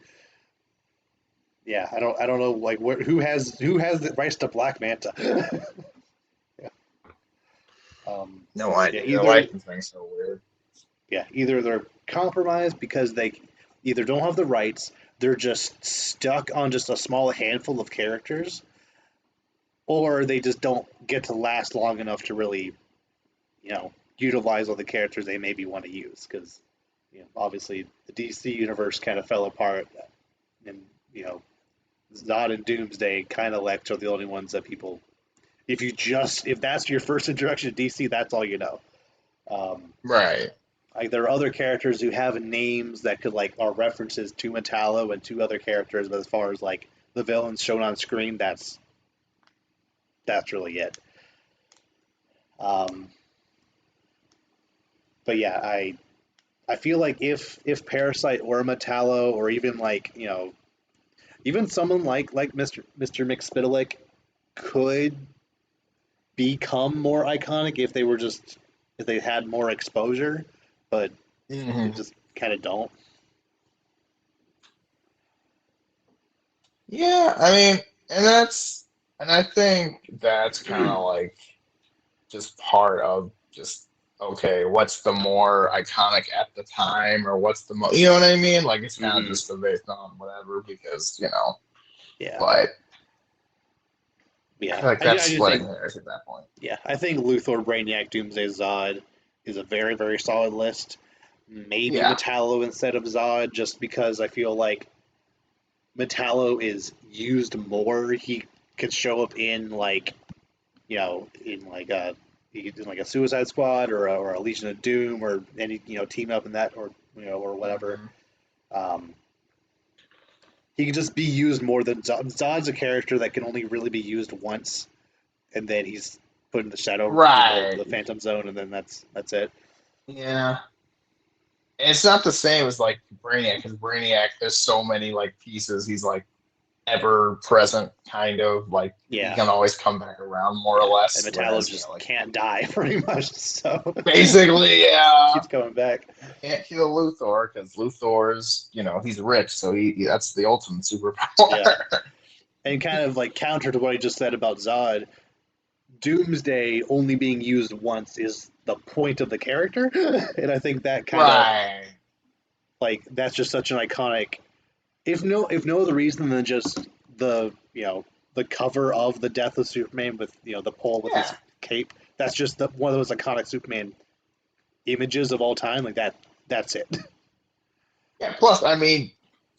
yeah, I don't know. Like, who has the rights to Black Manta? Yeah. no Yeah, idea. The either licensing's so weird. either they're compromised because they either don't have the rights, they're just stuck on just a small handful of characters, or they just don't get to last long enough to really, utilize all the characters they maybe want to use. Because, obviously the DC universe kind of fell apart, and Zod and Doomsday kind of Lex are the only ones that people. If that's your first introduction to DC, that's all you know. Um, Right. like there are other characters who have names that could like are references to Metallo and to other characters, but as far as like the villains shown on screen, that's really it. Um, but yeah, I feel like if Parasite or Metallo or even like even someone like Mr. McSpittalick could become more iconic if they had more exposure, but they Hmm. just kind of don't. Yeah, and I think that's kind of like just part of just okay, what's the more iconic at the time, or what's the you know what I mean? Like it's kind of Hmm. just based on whatever because Yeah, but I yeah. feel like I that's just think splitting hairs at that point. yeah. I think Luthor, Brainiac, Doomsday, Zod is a very very solid list. Maybe Yeah. Metallo instead of Zod, just because I feel like Metallo is used more. He could show up in like in like a in like a Suicide Squad or a Legion of Doom or any team up in that or or whatever. Mhm. He can just be used more than Zod. Zod's a character that can only really be used once, and then he's put in the shadow, Right. the Phantom Zone, and then that's it. Yeah. It's not the same as like Brainiac, because Brainiac, there's so many like pieces. He's like ever present, kind of like he Yeah, can always come back around more or yeah. And less. Metallo Whereas, just like can't die pretty much, so basically, yeah, keeps coming back. can't kill Luthor because Luthor's, he's rich, so that's the ultimate Yeah, superpower. and kind of like counter to what I just said about Zod, Doomsday only being used once is the point of the character, and I think that kind of Right. like that's just such an iconic. If no other reason than just the the cover of the Death of Superman with the pole with his Yeah. cape. That's just one of those iconic Superman images of all time. Like that. That's it. Yeah. Plus, I mean,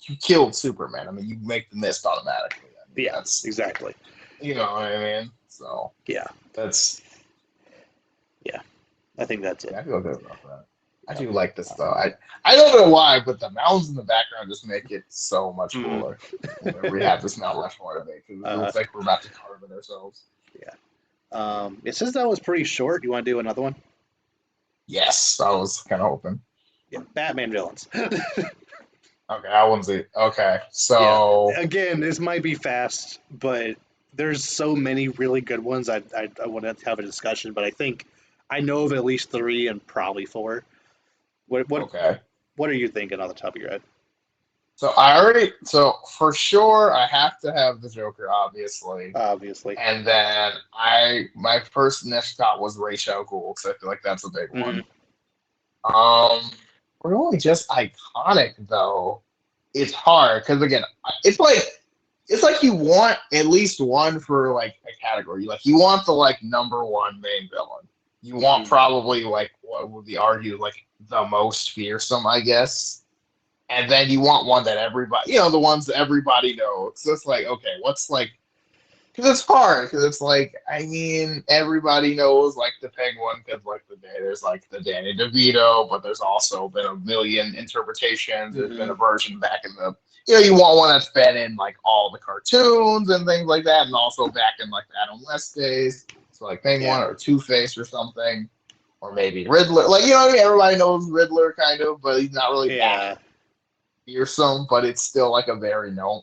you killed Superman. I mean, you make the mist automatically. I mean, Yeah. that's Exactly. you know what I mean. So Yeah. that's Yeah. I think that's it. yeah, I feel good about that. I Yep. do like this though. I don't know why, but the mountains in the background just make it so much Mm. cooler. Whenever we have this Mount Rushmore to make, because it looks like we're about to carve it ourselves. Yeah. It says that was pretty short. You want to do another one? Yes, I was kind of hoping. Yeah. Batman villains. Okay, I want to see. Okay, Yeah. so Again, this might be fast, but there's so many really good ones. I want to have a discussion, but I think I know of at least three and probably four. What okay, what are you thinking on the top of your head? so for sure I have to have the Joker, obviously, Obviously. and then my first next thought was Ra's al Ghul, because I feel like that's a big Mm-hmm. one. Um, really just iconic though. It's hard because again, it's like you want at least one for like a category. Like you want the like number one main villain. You want Mm-hmm. probably like what would be argued like the most fearsome, I guess. And then you want one that everybody, the ones that everybody knows. So it's like, okay, what's like because it's hard. Because it's like, I mean, everybody knows like the Penguin. Because like there's like the Danny DeVito, but there's also been a million interpretations. There's been Mm-hmm. a version back in the, you want one that's been in like all the cartoons and things like that, and also back in like the Adam West days. So like Penguin Yeah. or Two Face or something, or maybe Riddler. Like what I mean? Everybody knows Riddler kind of, but he's not really that Yeah. fearsome. But it's still like a very known.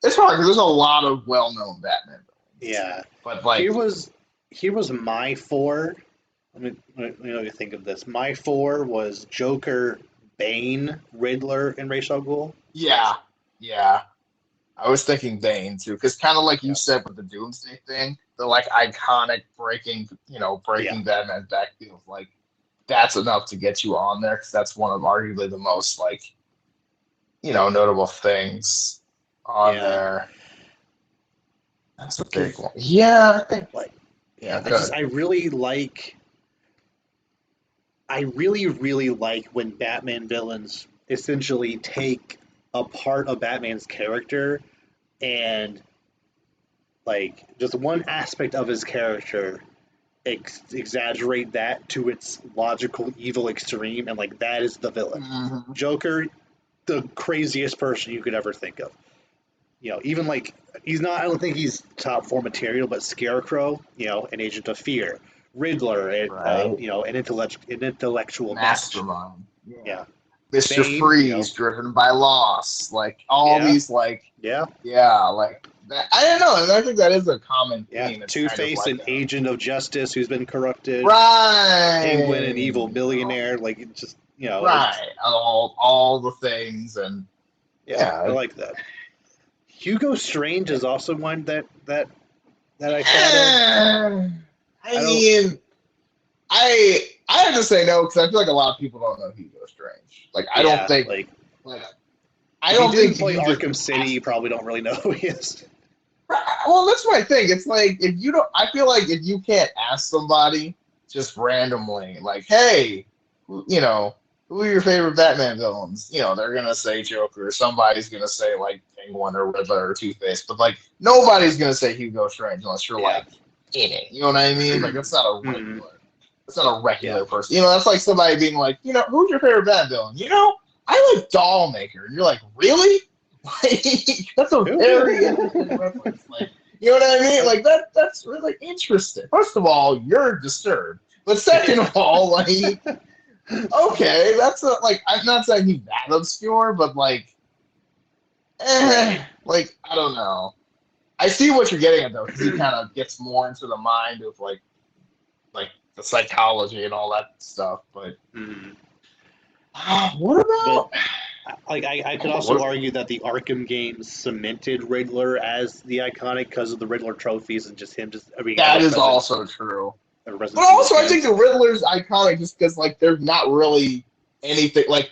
It's hard because there's a lot of well-known Batman villains, Yeah. but like, Here was my four. Let me think of this. My four was Joker, Bane, Riddler, and Ra's al Ghul. yeah, yeah, I was thinking Bane too, because kind of like you Yeah. said with the Doomsday thing, the like iconic Yeah. breaking Batman's back feels like that's enough to get you on there because that's one of arguably the most like notable things on Yeah. there. That's a big Because one. Yeah, I think. like Yeah, I good. I really like when Batman villains essentially take a part of Batman's character and like just one aspect of his character exaggerate that to its logical evil extreme, and like that is the villain. Mhm. Joker, the craziest person you could ever think of. Even like he's not. I don't think he's top four material, but Scarecrow, an agent of fear. Riddler, Right. an intellectual match. Mastermind. Yeah. Yeah, Mr. Bane, Freeze, driven by loss. Like all yeah, these, like yeah, yeah, like that. I don't know, and I think that is a common yeah. theme. It's Two kind of Face, like an a agent of justice who's been corrupted. Penguin, an right, evil billionaire. Like it just, it's right, all the things, and yeah, I yeah, like that. Hugo Strange yeah. is also one that I thought of. I I don't. mean, I have to say no because I feel like a lot of people don't know Hugo Strange. Like Yeah, like like I if you don't didn't think play you just Arkham City, you probably don't really know who he is. well, that's my thing. It's like if you don't, I feel like if you can't ask somebody just randomly, like, hey, who are your favorite Batman villains? They're gonna say Joker. Somebody's gonna say like Penguin or Riddler or Two Face, but like nobody's gonna say Hugo Strange unless you're Yeah. like in it. You know what I mean? Like that's not a Mhm. regular. It's not a regular person. You know, that's like somebody being like, you know, who's your favorite Batman villain? You know, I like Dollmaker. And you're like, really? Like, that's a very interesting reference. Like, you know what I mean? Like that's really interesting. First of all, you're disturbed. But second of all, like, okay, that's a, like, I'm not saying he's that obscure, but like, like, I don't know. I see what you're getting at though, because he kind of gets more into the mind of like the psychology and all that stuff. But what about? But, like, I could also argue that the Arkham games cemented Riddler as the iconic because of the Riddler trophies and just him. Just I mean, That is also true. But also, I think the Riddler's iconic just because like there's not really anything like.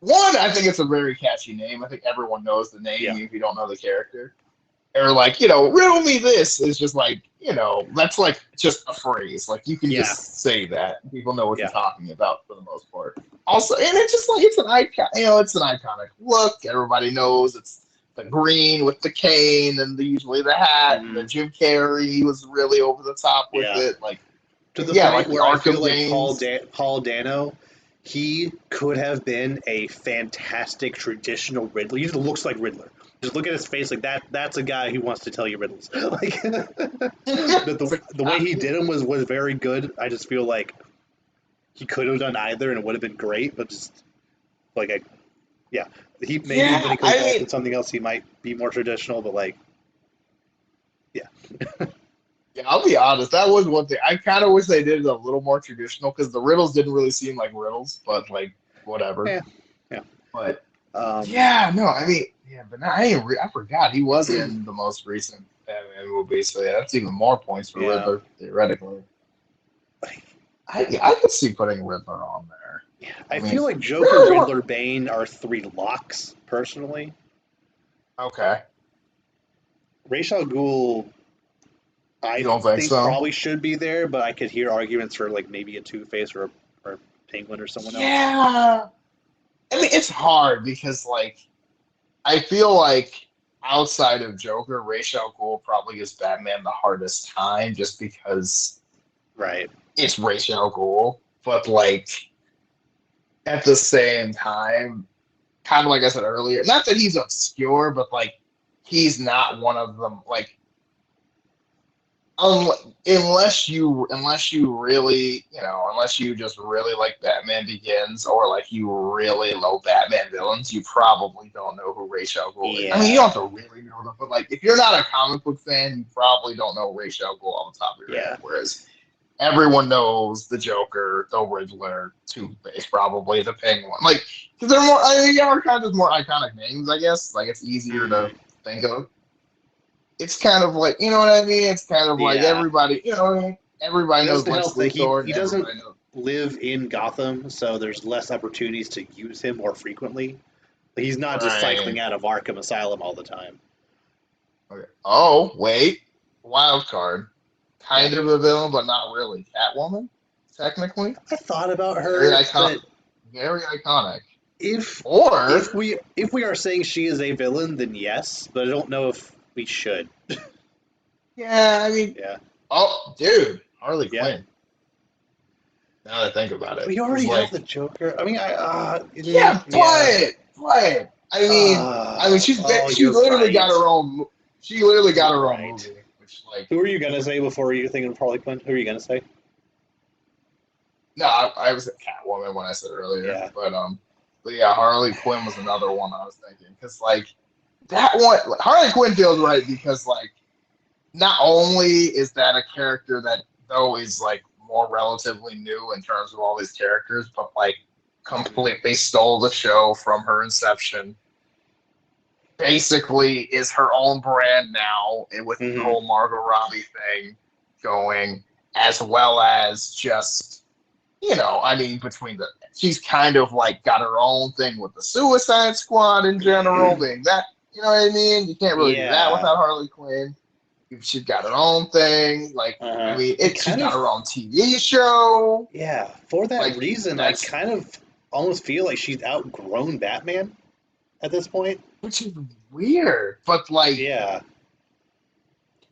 One, I think it's a very catchy name. I think everyone knows the name if you don't know the character. Or like, you know, riddle me this is just like, you know, that's like just a phrase. Like you can just say that. People know what you're talking about for the most part. Also, and it's just like it's an icon, you know, it's an iconic look. Everybody knows it's the green with the cane and usually the hat. And the Jim Carrey was really over the top with it. Like to the point where I feel like Paul Dano, he could have been a fantastic traditional Riddler. He just looks like Riddler. Just look at his face like that. That's a guy who wants to tell you riddles. Like the way he did him was very good. I just feel like he could have done either, and it would have been great. But just like he maybe when he could have done something else, he might be more traditional. But like, I'll be honest. That was one thing. I kind of wish they did it a little more traditional because the riddles didn't really seem like riddles. But like, whatever. Yeah. But I mean. Yeah, but now I forgot he was in the most recent Batman movie, so that's even more points for Riddler, theoretically. I could see putting Riddler on there. Yeah, I feel like Joker, Riddler, Bane are 3 locks, personally. Okay. Ra's al Ghul, I don't think so? Probably should be there, but I could hear arguments for like maybe a Two-Face or Penguin or someone else. Yeah. I mean, it's hard because like I feel like outside of Joker, Ra's al Ghul probably gives Batman the hardest time just because it's Ra's al Ghul. But like at the same time, kind of like I said earlier, not that he's obscure, but like he's not one of them. Like unless you really, you know, unless you just really like Batman Begins or like you really love Batman villains, you probably don't know who Ra's al Ghul is. I mean, you don't have to really know them, but like if you're not a comic book fan, you probably don't know Ra's al Ghul off the top of your head. Whereas everyone knows the Joker, the Riddler, Two-Face, probably the Penguin. Like, because they're more, I mean, are kind of more iconic names, I guess. Like, it's easier to think of. It's kind of like, you know what I mean? It's kind of like everybody, you know, everybody knows Lex Luthor. He doesn't live in Gotham, so there's less opportunities to use him more frequently. He's not just cycling out of Arkham Asylum all the time. Okay. Oh, wait. Wild card. Kind of a villain, but not really. Catwoman, technically. I thought about her. Very iconic. Very iconic. If we are saying she is a villain, then yes, but I don't know if we should. Yeah, I mean, oh, dude, Harley Quinn. Now that I think about it, we already have the Joker. I mean, play it. I mean, she's literally got her own. She literally got her own movie. Which, like, who are you gonna say before you think of Harley Quinn? Who are you gonna say? No, I was at Catwoman when I said earlier, but yeah, Harley Quinn was another one I was thinking because like. That one, Harley Quinn feels right because, like, not only is that a character that, though, is, like, more relatively new in terms of all these characters, but, like, completely stole the show from her inception. Basically is her own brand now with the whole Margot Robbie thing going, as well as just, you know, I mean, she's kind of, like, got her own thing with the Suicide Squad in general, being that. You know what I mean? You can't really do that without Harley Quinn. She's got her own thing. Like, I mean, she's got her own TV show. Yeah, for that reason, I kind of almost feel like she's outgrown Batman at this point. Which is weird, but like,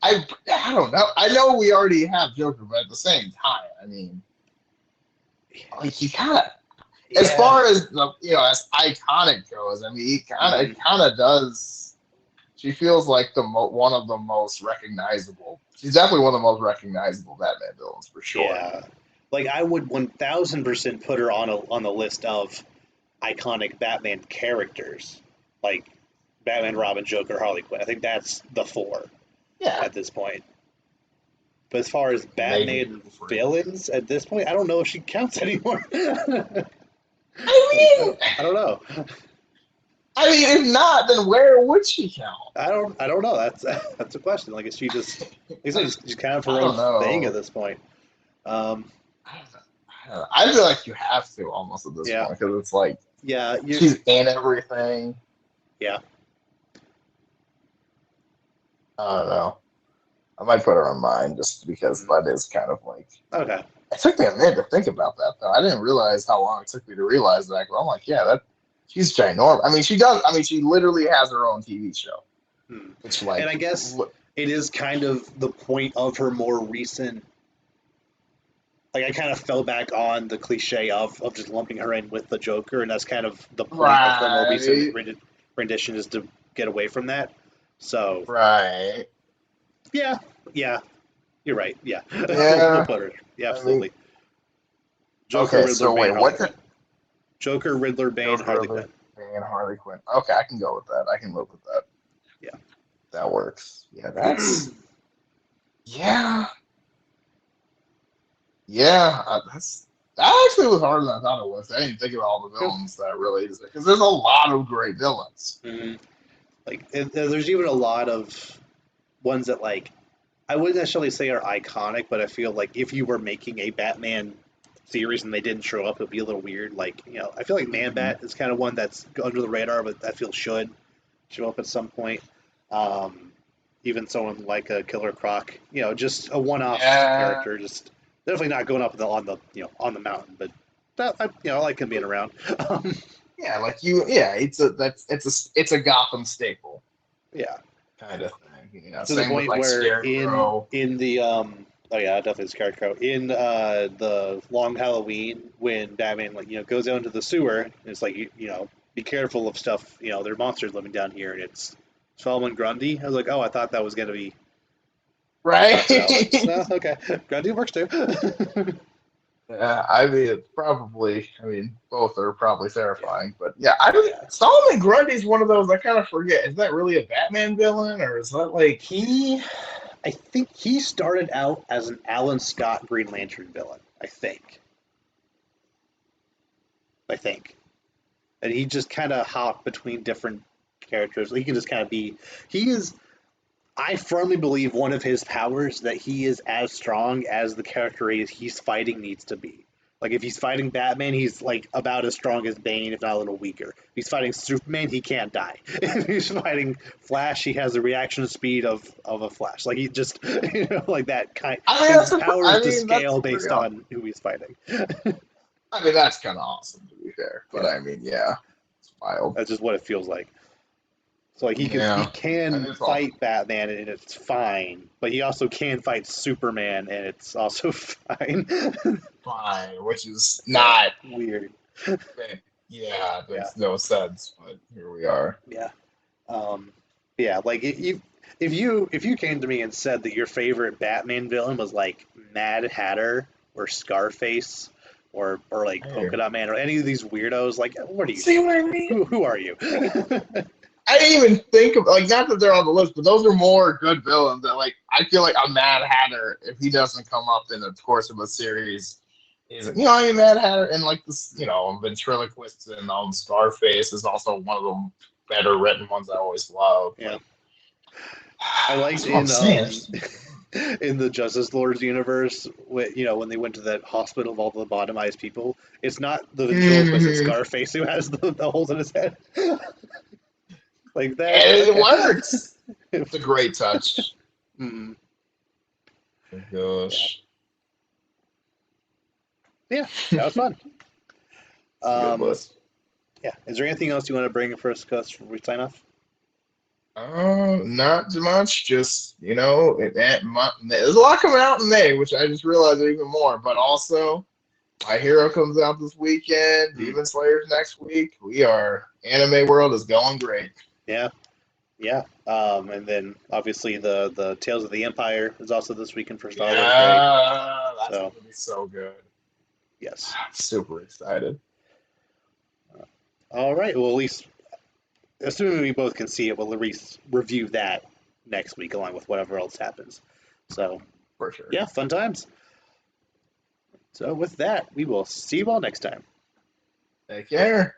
I don't know. I know we already have Joker, but at the same time, I mean, like he kind of, as Yeah. far as as iconic goes, I mean, he kind of does. She feels like one of the most recognizable. She's definitely one of the most recognizable Batman villains for sure. Yeah. Like I would 1000% put her on the list of iconic Batman characters, like Batman, Robin, Joker, Harley Quinn. I think that's the four Yeah, at this point. But as far as maybe Batman Wolverine. villains at this point, I don't know if she counts anymore. I mean, I don't know. if not, then where would she count? I don't know. That's a question. Like, is she just? Like I said, she's kind of her I own don't thing at know. this point. Um, I feel like you have to almost at this yeah, point because it's like yeah, she's in everything. yeah. I don't know. I might put her on mine just because that is kind of like. Okay. It took me a minute to think about that though. I didn't realize how long it took me to realize that. But I'm like, yeah, she's ginormous. I mean, she does. I mean, she literally has her own TV show. Which like, and I guess it is kind of the point of her more recent. Like I kind of fell back on the cliche of just lumping her in with the Joker, and that's kind of the point of her more recent rendition is to get away from that. So right, yeah, you're right. Yeah, yeah. we'll put her. Yeah, absolutely. Joker, Okay, Riddler, so Bane, wait, Harley Quinn. Joker, Riddler, Bane, Joker, Harley Riddler, Quinn. Bane, Harley Quinn. Okay, I can go with that. I can live with that. Yeah, that works. Yeah, that's yeah. Yeah, that actually was harder than I thought it was. I didn't think about all the villains that really is because there's a lot of great villains. Mm-hmm. Like there's even a lot of ones that like I wouldn't necessarily say are iconic, but I feel like if you were making a Batman series and they didn't show up, it'd be a little weird. Like I feel like Man Bat is kind of one that's under the radar, but I feel should show up at some point. Even someone like a Killer Croc, just a one-off character, just definitely not going up on the mountain, but I like him being around. Yeah, like it's a Gotham staple. Yeah, kind of thing. to the Same with point like where Scarecrow. in the oh yeah, definitely Scarecrow in the Long Halloween when Batman goes down to the sewer and it's like be careful of stuff. There are monsters living down here, and it's Solomon Grundy. I was like, oh, I thought that was gonna be Right? No, okay, Grundy works too. Yeah, I mean, it's probably. I mean, both are probably terrifying, but yeah, I don't. Solomon Grundy's one of those I kind of forget. Is that really a Batman villain, or is that like I think he started out as an Alan Scott Green Lantern villain. I think, and he just kind of hopped between different characters. He can just kind of be. He is. I firmly believe one of his powers that he is as strong as the character he's fighting needs to be. Like if he's fighting Batman, he's like about as strong as Bane, if not a little weaker. If he's fighting Superman, he can't die. If he's fighting Flash, he has the reaction speed of a Flash. Like he just like that kind. His powers to scale based on who he's fighting. I mean, that's kind of awesome to be fair, but I mean, yeah, it's wild. That's just what it feels like. So like he can fight Batman and it's fine, but he also can fight Superman and it's also fine. Fine, which is not weird. Yeah, makes no sense, but here we are. Yeah. Yeah, like if you came to me and said that your favorite Batman villain was like Mad Hatter or Scarface or like Polka Dot Man or any of these weirdos, like what are you? See what I mean? Who are you? I didn't even think of like not that they're on the list, but those are more good villains that like I feel like a Mad Hatter, if he doesn't come up in the course of a series, is I mean Mad Hatter and like this, ventriloquist and Scarface is also one of the better written ones I always love. Yeah. Like, I liked in the Justice Lords universe, when they went to that hospital of all the lobotomized people, it's not the ventriloquist Scarface who has the holes in his head. Like that. And it works. It's a great touch. Mm-hmm. Oh, gosh. Yeah, that was fun. Good list. Yeah. Is there anything else you want to bring for us before we sign off? Not too much. Just there's a lot coming out in May, which I just realized even more. But also, My Hero comes out this weekend. Mm. Demon Slayer's next week. Anime world is going great. Yeah, yeah. And then obviously the Tales of the Empire is also this weekend for Star Wars Day. Yeah, that's So gonna be so good. yes. I'm super excited. All right. Well, at least assuming we both can see it, we'll at least review that next week along with whatever else happens. So For sure. yeah, fun times. So with that, we will see you all next time. Take care.